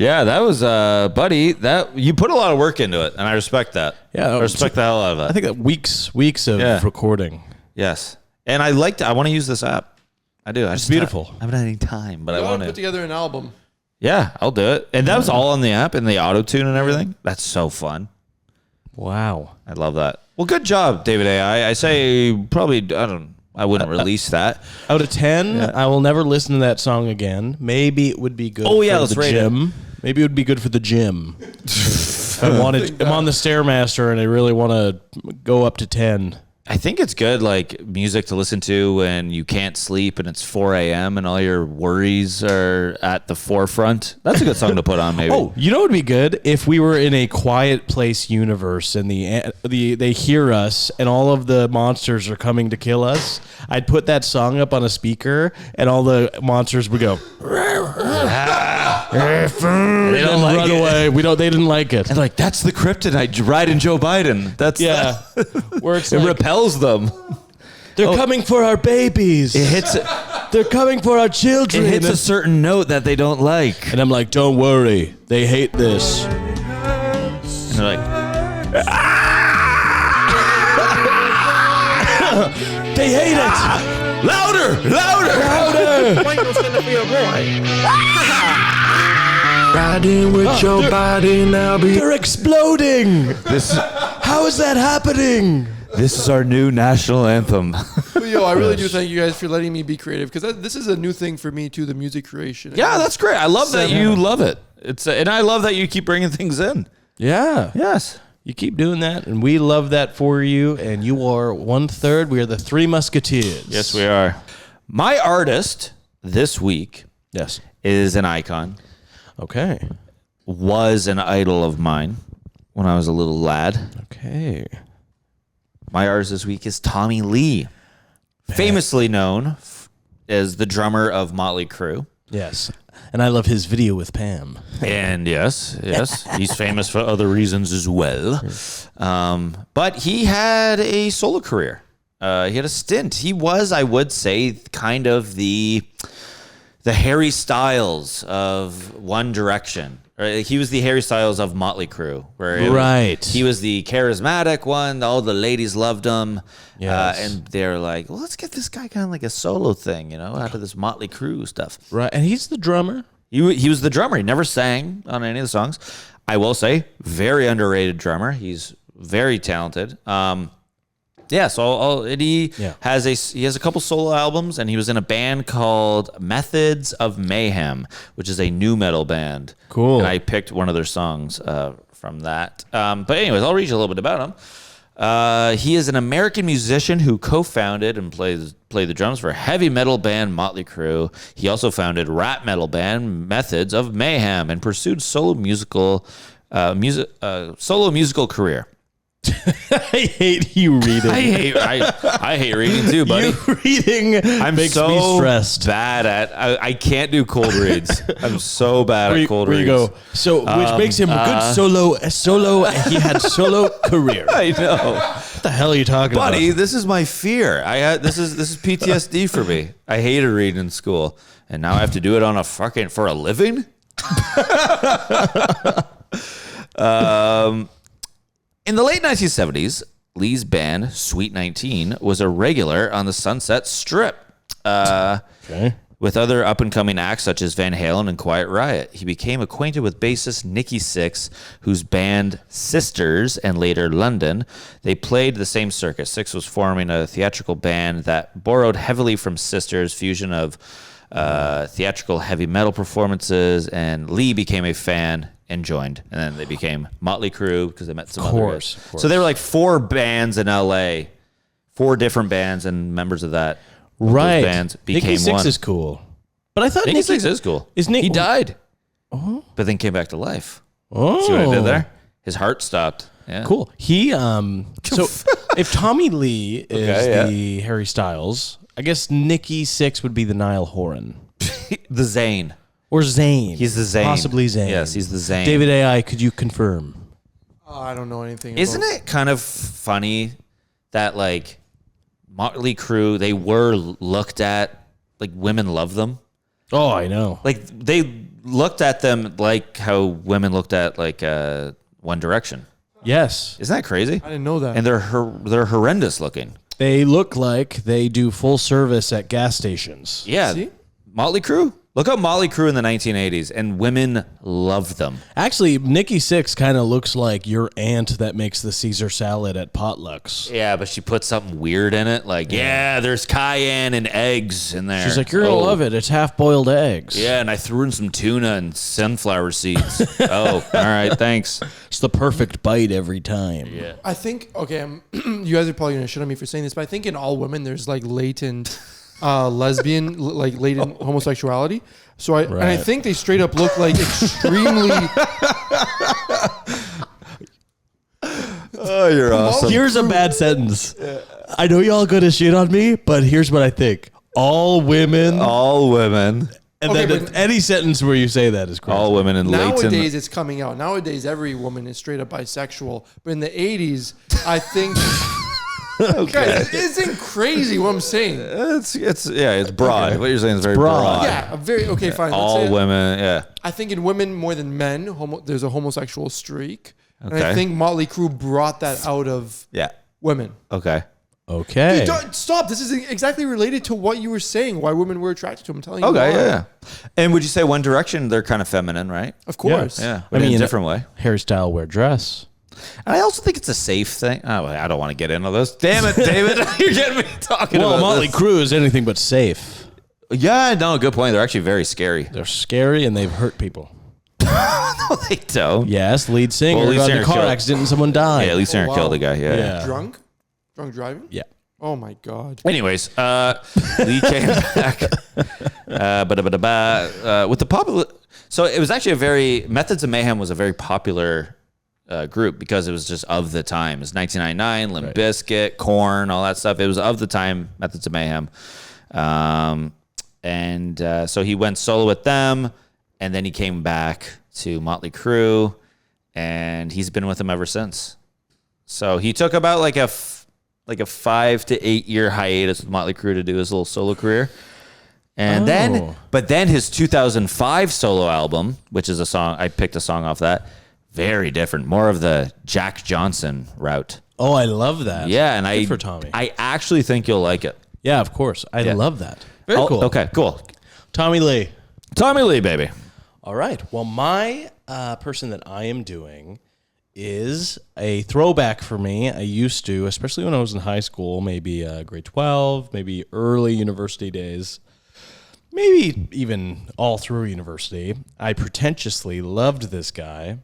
Yeah, that was, buddy, that you put a lot of work into it, and I respect that. Yeah, I respect the hell out of it. I think that weeks of recording. Yes. And I want to use this app. I do. It's beautiful. I haven't had any time, but I want put to. together an album. Yeah, I'll do it. And that was all on the app and the auto tune and everything. That's so fun. Wow. I love that. Well, good job, David AI. I say probably, I wouldn't release that. Out of 10, I will never listen to that song again. Maybe it would be good for let's the rate gym. Maybe it would be good for the gym. I'm on the Stairmaster and I really want to go up to 10. I think it's good, like music to listen to when you can't sleep and it's 4 a.m. and all your worries are at the forefront. That's a good song to put on, maybe. Oh, you know what would be good if we were in a quiet place universe and they hear us and all of the monsters are coming to kill us. I'd put that song up on a speaker and all the monsters would go. They don't run away. They didn't like it. And like, that's the kryptonite riding Joe Biden. That's Works. it repels them. They're coming for our babies. It hits. They're coming for our children. It hits a certain note that they don't like. And I'm like, don't worry. They hate this. And they're like, they hate it. louder. Why ain't no stand up for your boy? Riding with Joe Biden, I'll be. They're exploding. How is that happening? This is our new national anthem. But I really do thank you guys for letting me be creative because this is a new thing for me too, the music creation. Yeah, that's great. I love that you love it. And I love that you keep bringing things in. Yeah. Yes. You keep doing that, and we love that for you. And you are 1/3. We are the Three Musketeers. Yes, we are. My artist this week is an icon. Okay. Was an idol of mine when I was a little lad. Okay. My artist this week is Tommy Lee, famously known as the drummer of Motley Crue. Yes. And I love his video with Pam. And yes, he's famous for other reasons as well. But he had a solo career. He had a stint. He was, I would say, kind of the Harry Styles of One Direction. He was the Harry Styles of Motley Crue. He was the charismatic one. All the ladies loved him. Yes. And they're like, well, let's get this guy kind of like a solo thing, out of this Motley Crue stuff. Right. And he's the drummer. He was the drummer. He never sang on any of the songs. I will say, very underrated drummer. He's very talented. He has a couple solo albums, and he was in a band called Methods of Mayhem, which is a new metal band. Cool. And I picked one of their songs from that. But anyways, I'll read you a little bit about him. He is an American musician who co-founded and played the drums for heavy metal band Motley Crue. He also founded rap metal band Methods of Mayhem and pursued solo musical career. I hate you reading. I hate reading too, buddy. You reading makes me stressed. Bad at. I can't do cold reads. I'm so bad at cold reads. Where you go. So, which makes him a good solo. He had solo career. I know. What the hell are you talking about, buddy? This is my fear. This is PTSD for me. I hated reading in school, and now I have to do it for a living. In the late 1970s, Lee's band, Sweet 19, was a regular on the Sunset Strip. With other up-and-coming acts such as Van Halen and Quiet Riot. He became acquainted with bassist Nikki Sixx, whose band Sisters, and later London, they played the same circuit. Sixx was forming a theatrical band that borrowed heavily from Sisters' fusion of theatrical heavy metal performances, and Lee became a fan and joined, and then they became Motley Crue because they met some other guys. So they were like 4 bands in LA, 4 different bands, and members of that bands became Nikki Sixx one. is cool, but I thought Nikki Sixx is cool. He died, but then came back to life. Oh, See what I did there? His heart stopped. Yeah. Cool. He so if Tommy Lee is the Harry Styles, I guess Nikki Sixx would be the Niall Horan, the Zayn. Or Zayn. He's the Zayn. Possibly Zayn. Yes, he's the Zayn. David AI, could you confirm? I don't know anything. Isn't it kind of funny that like Motley Crue, they were looked at like women love them? Oh, I know. Like looked at them like how women looked at like One Direction. Yes. Isn't that crazy? I didn't know that. And they're horrendous looking. They look like they do full service at gas stations. Yeah. See? Motley Crue. Look up Motley Crue in the 1980s, and women loved them. Actually, Nikki Sixx kind of looks like your aunt that makes the Caesar salad at potlucks. Yeah, but she put something weird in it. Like, there's cayenne and eggs in there. She's like, you're going to love it. It's half-boiled eggs. Yeah, and I threw in some tuna and sunflower seeds. Oh, all right, thanks. It's the perfect bite every time. Yeah. I think, you guys are probably going to shit on me for saying this, but I think in all women there's like latent lesbian, like latent homosexuality. So and I think they straight up look like extremely. Oh, you're awesome. Here's a bad sentence. I know y'all gonna shit on me, but here's what I think. All women. All women. And Okay, then but- any sentence where you say that is correct. All women in latent. Nowadays it's coming out. Nowadays every woman is straight up bisexual. But in the 80s, I think. Guys, isn't crazy what I'm saying. It's broad. What you're saying is very broad. Yeah, fine. Let's All say women, yeah. I think in women more than men, there's a homosexual streak. And I Okay. think Motley Crue brought that out of Yeah. women. Okay. Okay. Don't, stop. This is exactly related to what you were saying, why women were attracted to him. I'm telling you Okay, why. yeah. And would you say One Direction, they're kind of feminine, right? Of course. Yeah. But in a different way. Hairstyle, wear dress. And I also think it's a safe thing. Oh, I don't want to get into this. Damn it, David. You're getting me talking Well, about Motley this. Crue is anything but safe. Yeah, no, good point. They're actually very scary. They're scary and they've hurt people. No, they don't. Yes, lead singer Well, lead got in singer a car killed- accident and someone died. Yeah, at least Aaron wow. killed a guy. Yeah. Yeah. Drunk driving? Yeah. Oh my God. Anyways, Lee came back with the popular. So it was actually Methods of Mayhem was a very popular group because it was just of the time. It was 1999, Limp Bizkit, Korn, all that stuff. It was of the time, Methods of Mayhem. So he went solo with them, and then he came back to Motley Crue, and he's been with them ever since. So he took about like a 5 to 8 year hiatus with Motley Crue to do his little solo career. And then his 2005 solo album, which is I picked a song off that, very different, more of the Jack Johnson route. Oh, I love that. Yeah, and Good for Tommy. I actually think you'll like it. Yeah, of course. I love that. Very Oh, cool. Okay, cool. Tommy Lee. Tommy Lee, baby. All right. Well, my person that I am doing is a throwback for me. I used to, especially when I was in high school, maybe grade 12, maybe early university days, maybe even all through university. I pretentiously loved this guy.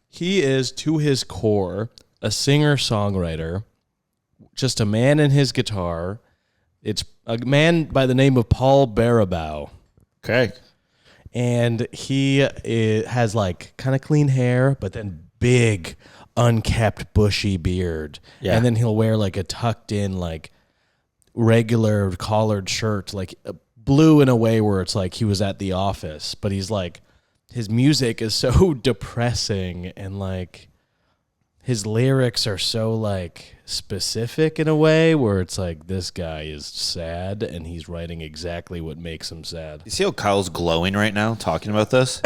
He is, to his core, a singer-songwriter, just a man and his guitar. It's a man by the name of Paul Baribeau. Okay. And he has like kind of clean hair, but then big, unkept, bushy beard. Yeah. And then he'll wear like a tucked in, like regular collared shirt, like blue in a way where it's like he was at the office. But he's like, his music is so depressing and like his lyrics are so like specific in a way where it's like this guy is sad and he's writing exactly what makes him sad. You see how Kyle's glowing right now talking about this?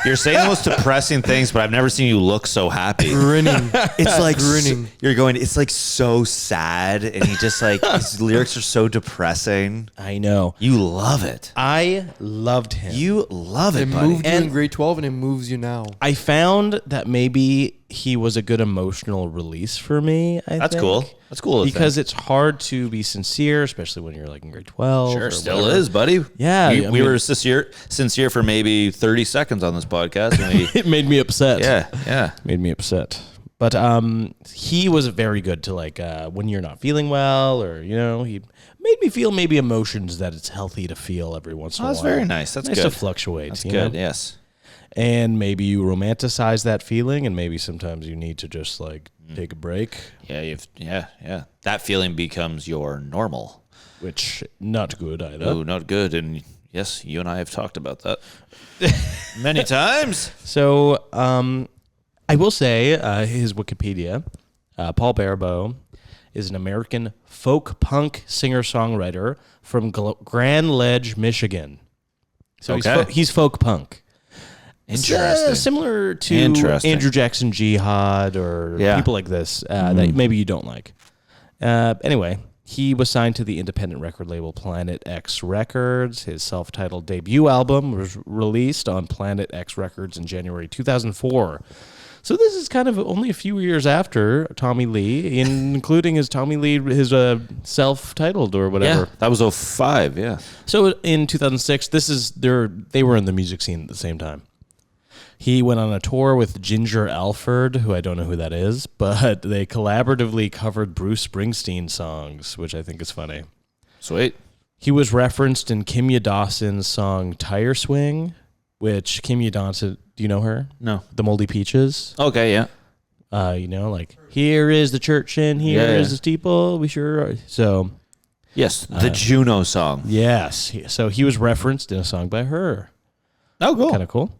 You're saying the most depressing things, but I've never seen you look so happy. Grinning. It's like Grinning. You're going. It's like so sad, and he just like his lyrics are so depressing. I know. You love it. I loved him. You love it, It buddy. moved you And- in grade 12 and it moves you now. I found that maybe he was a good emotional release for me. That's cool. That's cool. Because it's hard to be sincere, especially when you're like in grade 12. Sure, or still whatever. is, buddy. Yeah, we I mean- were sincere for maybe 30 seconds on this podcast. And we, It made me upset. yeah. Made me upset. But he was very good to like when you're not feeling well, or he made me feel maybe emotions that it's healthy to feel every once in a while. That's very nice. That's nice good. to fluctuate. That's you good. know? Yes. And maybe you romanticize that feeling, and maybe sometimes you need to just like take a break, Yeah. Yeah. That feeling becomes your normal. which not good either. Oh, not good. And yes, you and I have talked about that many times. So I will say his Wikipedia, Paul Baribeau is an American folk punk singer-songwriter from Grand Ledge, Michigan. So Okay. he's folk punk. Interesting. Similar to Interesting. Andrew Jackson Jihad or people like this that maybe you don't like. Anyway, he was signed to the independent record label Planet X Records. His self-titled debut album was released on Planet X Records in January 2004. So this is kind of only a few years after Tommy Lee, including his self-titled or whatever. Yeah, that was 05, yeah. So in 2006, they were in the music scene at the same time. He went on a tour with Ginger Alford, who I don't know who that is, but they collaboratively covered Bruce Springsteen songs, which I think is funny. Sweet. He was referenced in Kimya Dawson's song Tire Swing, which Kimya Dawson, do you know her? No. The Moldy Peaches. Okay, yeah. Like, here is the church and here is the steeple. We sure are. So, yes, the Juno song. Yes. So he was referenced in a song by her. Oh, cool. Kind of cool.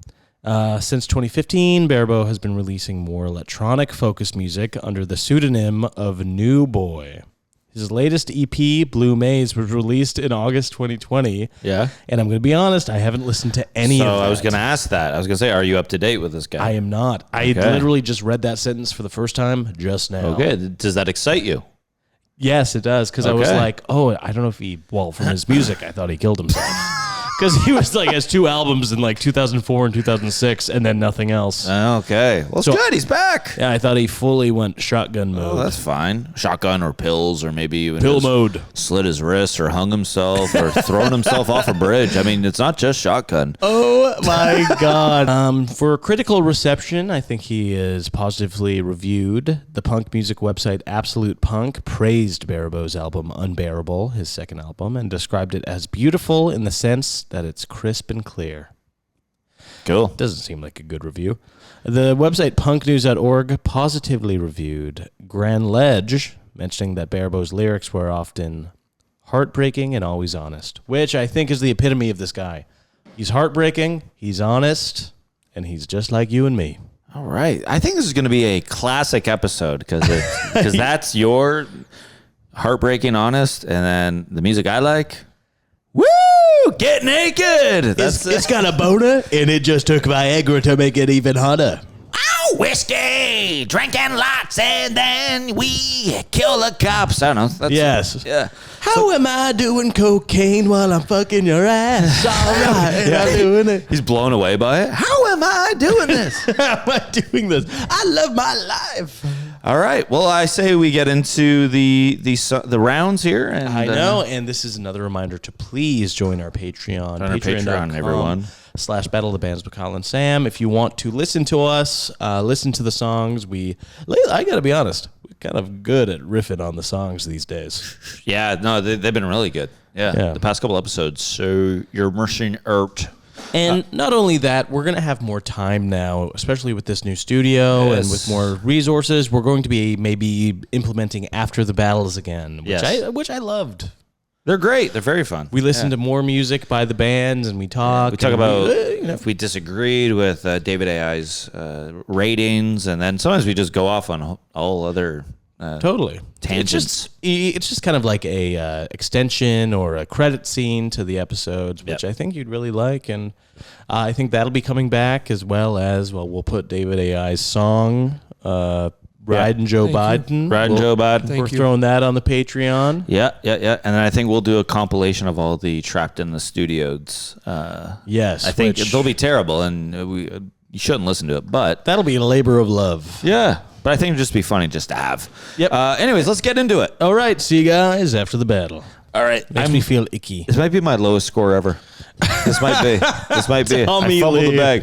Since 2015, Baribeau has been releasing more electronic-focused music under the pseudonym of New Boy. His latest EP, Blue Maze, was released in August 2020. Yeah. And I'm going to be honest, I haven't listened to any of that. So I was going to ask that. I was going to say, are you up to date with this guy? I am not. I literally just read that sentence for the first time just now. Okay. Does that excite you? Yes, it does. Because I was like, I don't know if from his music, I thought he killed himself. Because he was has 2 albums in 2004 and 2006 and then nothing else. Okay. Well, it's good. He's back. Yeah, I thought he fully went shotgun mode. Oh, that's fine. Shotgun or pills or maybe even pill mode. Slit his wrist or hung himself or thrown himself off a bridge. I mean, it's not just shotgun. Oh, my God. For critical reception, I think he is positively reviewed. The punk music website Absolute Punk praised Baribeau's album Unbearable, his second album, and described it as beautiful in the sense that it's crisp and clear. Cool. Doesn't seem like a good review. The website punknews.org positively reviewed Grand Ledge, mentioning that Baribeau's lyrics were often heartbreaking and always honest, which I think is the epitome of this guy. He's heartbreaking, he's honest, and he's just like you and me. All right. I think this is going to be a classic episode because that's your heartbreaking honest, and then the music I like. Woo! Get naked! It's got a boner, and it just took Viagra to make it even hotter. Oh, whiskey, drinking lots, and then we kill the cops. I don't know. Yes. Yeah. How am I doing cocaine while I'm fucking your ass? All right, I'm doing it. He's blown away by it. How am I doing this? How am I doing this? I love my life. All right. Well, I say we get into the rounds here. And, I know, and this is another reminder to please join our Patreon. Patreon, everyone. /Battle of the Bands with Kyle and Sam. If you want to listen to us, listen to the songs. I got to be honest, we're kind of good at riffing on the songs these days. Yeah, no, they've been really good. Yeah, the past couple episodes. So you're immersing out. And not only that, we're going to have more time now, especially with this new studio and with more resources. We're going to be maybe implementing after the battles again, which I loved. They're great. They're very fun. We listen to more music by the bands, and we talk. We talk about if we disagreed with David AI's ratings, and then sometimes we just go off on all other totally tangents. It's just kind of like a extension or a credit scene to the episodes, which I think you'd really like, and I think that'll be coming back as we'll put David AI's song. Riding Joe Biden. We're throwing that on the Patreon. Yeah. And then I think we'll do a compilation of all the Trapped in the Studios. Yes. I think they'll be terrible, and you shouldn't listen to it, but that'll be a labor of love. Yeah. But I think it'd just be funny just to have. Yep. Anyways, let's get into it. All right. See you guys after the battle. All right. Makes me feel icky. This might be my lowest score ever. This might be. I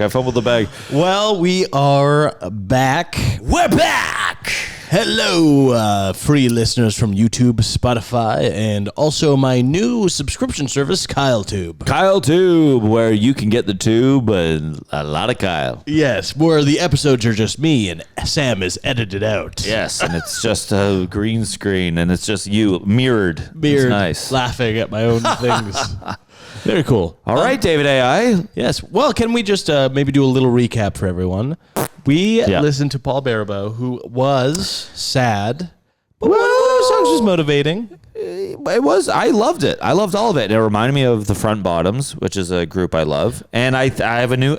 fumbled the bag. Well, we are back. We're back. Hello, free listeners from YouTube, Spotify, and also my new subscription service, KyleTube. KyleTube, where you can get the tube and a lot of Kyle. Yes, where the episodes are just me and Sam is edited out. Yes, and it's just a green screen, and it's just you mirrored. It's nice. Laughing at my own things. Very cool. All right, David AI. Yes. Well, can we just maybe do a little recap for everyone? We listened to Paul Baribeau, who was sad, but one of those songs was motivating. It was. I loved it. I loved all of it. It reminded me of the Front Bottoms, which is a group I love. And I have a new...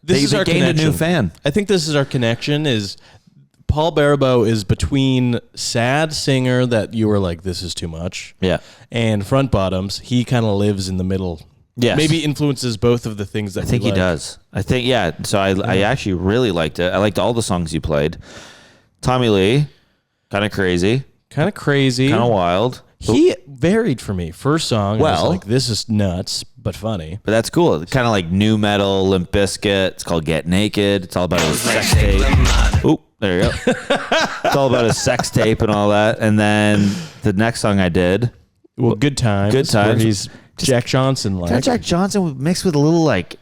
This is they our gained connection. a new fan. I think this is our connection. Is Paul Baribeau is between sad singer that you were like, this is too much. Yeah. And Front Bottoms. He kind of lives in the middle. Yes. Maybe influences both of the things that I think he does. I think, yeah. So I actually really liked it. I liked all the songs you played. Tommy Lee, kind of crazy. Kind of crazy. Kind of wild. He varied for me. First song, I was Well- like, this is nuts, but funny. But that's cool. Kind of like new metal, Limp Bizkit. It's called Get Naked. It's all about his sex tape. Oop, there you go. It's all about his sex tape and all that. And then the next song I did, Well, Good Times. Good Times. Where he's Jack Johnson like. kind of Jack Johnson mixed with a little like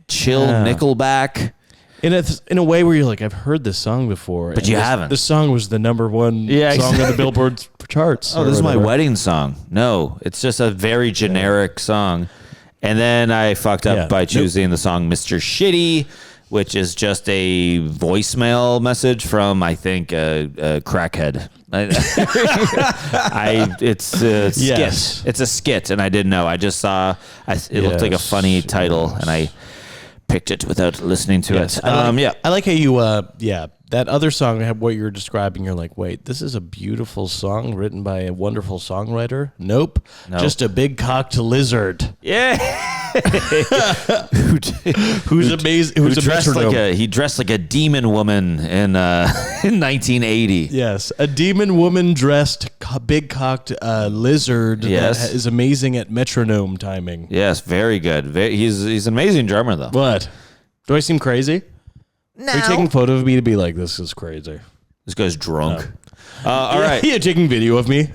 chill Yeah. Nickelback. In a way where you're like, I've heard this song before. But and you this- haven't. This song was the number one Yeah, song on the exactly. Billboard charts. Oh, or this is my whatever. wedding song. No, it's just a very generic song. And then I fucked up Yeah. by choosing the song Mr. Shitty, which is just a voicemail message from, I think, a crackhead. It's a skit. Yes. It's a skit, and I didn't know. I just saw it looked like a Yes, funny title, and I picked it without listening to Yes. it. I like how you, that other song, what you're describing, you're like, wait, this is a beautiful song written by a wonderful songwriter? Nope. Just a big cocked lizard Yeah. who's amazing, who's a dressed metronome. he dressed like a demon woman in 1980. Yes, a demon woman dressed big cocked lizard Yes. that is amazing at metronome timing. Yes, very good. He's an amazing drummer though. What? Do I seem crazy? No. Are you taking a photo of me to be like, this is crazy? This guy's drunk. All right. You're taking video of me.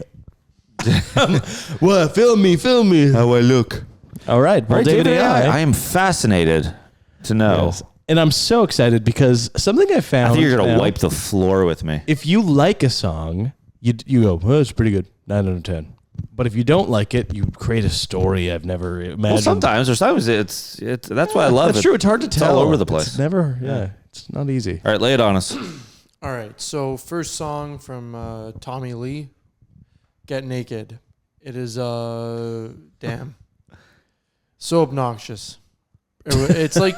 What? Film me. How I look. All right. Well, Right, David AI. I am fascinated to know. Yes. And I'm so excited because something I found. I think you're gonna now, wipe the floor with me. If you like a song, you go, oh, it's pretty good, 9 out of 10. But if you don't like it, you create a story I've never imagined. Well, sometimes it's that's why I love That's it. true. It's hard to tell. all over the place. It's never. Yeah. It's not easy. All right, lay it on us. All right, so first song from Tommy Lee, Get Naked. It is, damn, so obnoxious. It's like,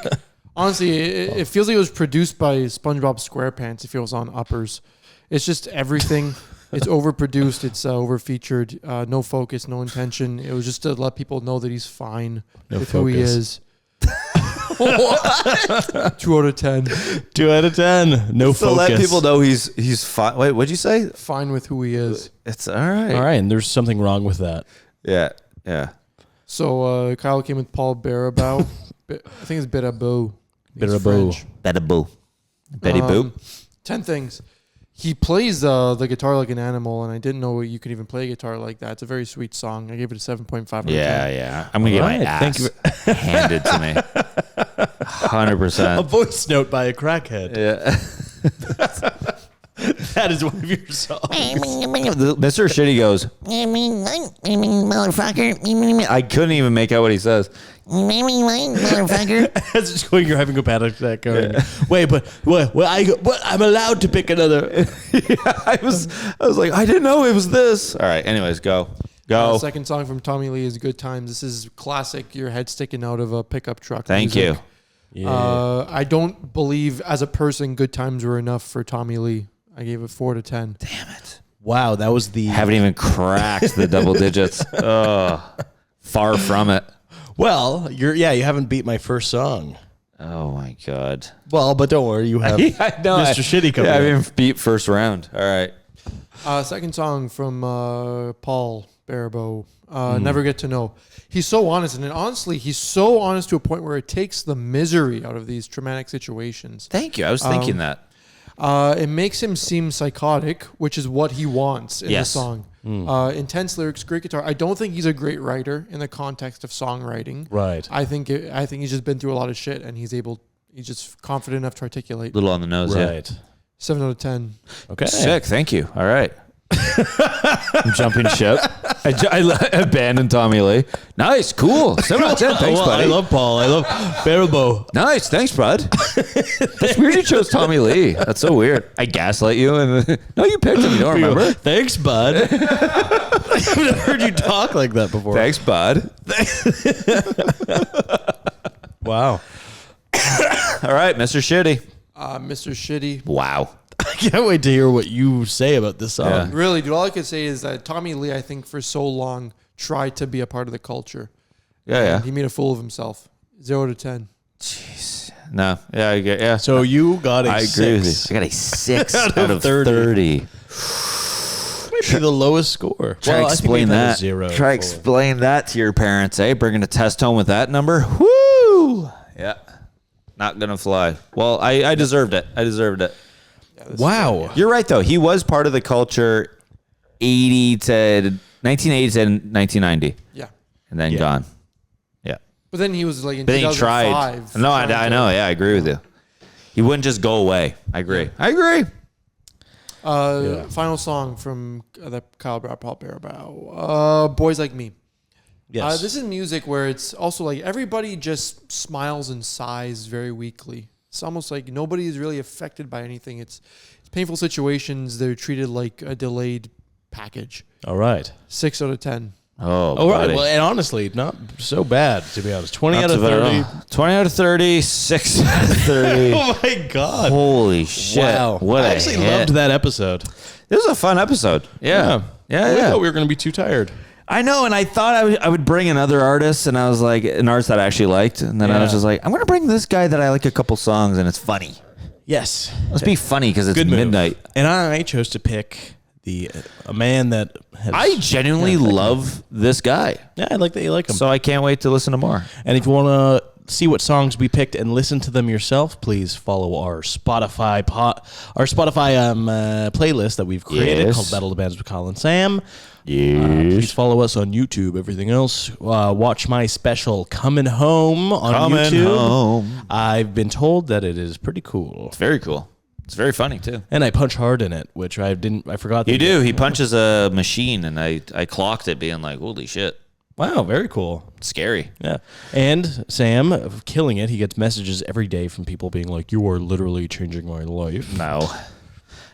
honestly, it feels like it was produced by SpongeBob SquarePants if it was on uppers. It's just everything. It's overproduced. It's overfeatured. No focus, no intention. It was just to let people know that he's fine with who he focus. is. 2 out of 10. 2 out of 10. No So focus. let people know he's fine. Wait, what'd you say? Fine with who he is. It's all right. All right. And there's something wrong with that. Yeah. So Kyle came with Paul Baribeau. I think it's Baribeau. He's Baribeau. French. Betty Boo. Betty Boo. 10 things. He plays the guitar like an animal, and I didn't know you could even play guitar like that. It's a very sweet song. I gave it a 7.5 out of 10. Yeah. I'm gonna get my All right, ass thank you. handed to me. 100%. A voice note by a crackhead. Yeah. That is one of your songs. Mr. Shitty goes, motherfucker. I couldn't even make out what he says. Motherfucker. It's just going, you're having a panic attack going, wait, but what, I'm allowed to pick another. I was like, I didn't know it was this. All right. Anyways, go. The second song from Tommy Lee is Good Times. This is classic. Your head sticking out of a pickup truck. Thank music. you. I don't believe as a person Good Times were enough for Tommy Lee. I gave it 4 to 10. Damn it. Wow, that was the. Haven't even cracked the double digits. Far from it. Well, you haven't beat my first song. Oh my God. Well, but don't worry, you have Mr. Shitty coming I up. haven't beat first round. All right. Second song from Paul Baribeau, Never Get to Know. He's so honest, and honestly, he's so honest to a point where it takes the misery out of these traumatic situations. Thank you. I was thinking that. It makes him seem psychotic, which is what he wants in the Yes. song. Intense lyrics, great guitar. I don't think he's a great writer in the context of songwriting. Right. I think he's just been through a lot of shit, and he's just confident enough to articulate. A little on the nose. Right. 7 out of 10. Okay. Sick. Thank you. All right. I'm jumping ship. I abandoned Tommy Lee. Nice. Cool. 7 out of 10. Thanks, Well, buddy. I love Paul. I love Baribeau. Nice. Thanks, bud. That's weird you chose Tommy Lee. That's so weird. I gaslight you. And no, you picked him. You don't remember? Thanks, bud. I've never heard you talk like that before. Thanks, bud. Wow. All right, Mr. Shitty. Mr. Shitty. Wow. I can't wait to hear what you say about this song. Yeah. Really, dude, all I could say is that Tommy Lee, I think, for so long tried to be a part of the culture. Yeah. And he made a fool of himself. 0 to 10. Jeez. No. Yeah. I get. Yeah. So you got a I 6. agree with you. I got a 6 Out out of of 30. Might be the lowest score. Try Well, I think explain we've had a that. 0 Try for- explain that to your parents, eh? Bringing a test home with that number. Woo! Yeah. Not gonna fly. Well, I deserved it. I deserved it. Wow. You're right though. He was part of the culture 1980 to 1990. Yeah. And then gone. Yeah. But then he was like in But then he 2005. tried. No, I know. Yeah, I agree with you. He wouldn't just go away. I agree. I agree. Final song from the Kyle Paul Baribeau. Boys Like Me. Yes. This is music where it's also like everybody just smiles and sighs very weakly. It's almost like nobody is really affected by anything. It's painful situations. They're treated like a delayed package. All right. 6 out of 10. Oh, All right. buddy. Well, and honestly, not so bad, to be honest. 20 Not out of too bad at 30. all. 20 out of 30, 6 out of 30. Oh, my God. Holy shit. Wow. What I a actually hit. loved that episode. It was a fun episode. Yeah. I thought we were going to be too tired. I know, and I thought I would bring another artist, and I was like, an artist that I actually liked, and then I was Yeah. just like, I'm going to bring this guy that I like a couple songs, and it's funny. Yes. Let's be funny because it's Good move. midnight. And I chose to pick a man that has... I genuinely love this guy, Yeah, I like that you like him. so I can't wait to listen to more. And if you want to see what songs we picked and listen to them yourself, please follow our Spotify playlist that we've created Yes. called Battle of the Bands with Kyle and Sam. Yes. Please follow us on YouTube. Everything else, watch my special Coming Home on Coming YouTube. Home. I've been told that it is pretty cool, It's very cool. It's very funny, too. and I punch hard in it, which I forgot. You do. He punches a machine, and I clocked it being like, holy shit. Wow, very cool. Scary. Yeah. And Sam, killing it. He gets messages every day from people being like, "You are literally changing my life." No.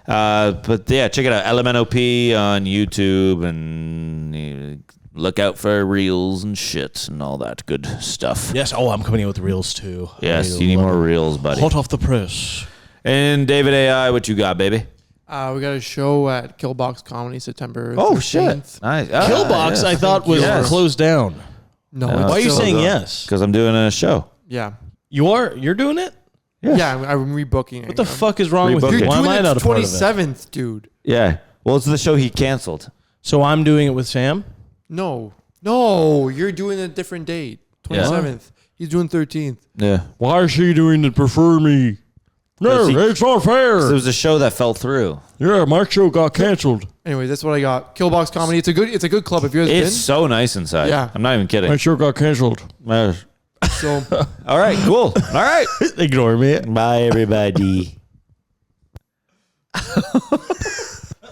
But yeah, check it out. LMNOP on YouTube and look out for reels and shit and all that good stuff. Yes. Oh, I'm coming in with reels too. Yes, I you need love more it. reels, buddy. Hot off the press. And David AI, what you got, baby? We got a show at Killbox Comedy September 13th. Oh, shit. Nice. Killbox, I thought was Yes. closed down. No, No, it's Why are you still- saying yes? Because I'm doing a show. Yeah. You're doing it? Yeah, I'm rebooking it. What the fuck is wrong with Rebook you? it. You're Why am doing I it not a part of it? 27th, dude. Yeah. Well, it's the show he canceled. So I'm doing it with Sam? No, you're doing a different date. Yeah. 27th. He's doing 13th. Yeah. Why is she doing it prefer me? No, Because he- it's not fair. It was a show that fell through. Yeah, my show got canceled. Anyway, that's what I got. Killbox Comedy. It's a good club. If you guys It's so nice inside. Yeah. I'm not even kidding. My show got canceled. been, so All right, cool. All right. Ignore me. Bye, everybody.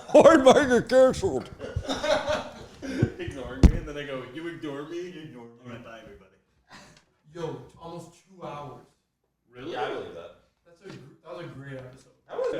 Hardmarker canceled. Ignore me, and then I go, you ignore me, you ignore me. All right, bye, everybody. yo, almost 2 hours. Really? Yeah, I believe that. That was a great episode. That was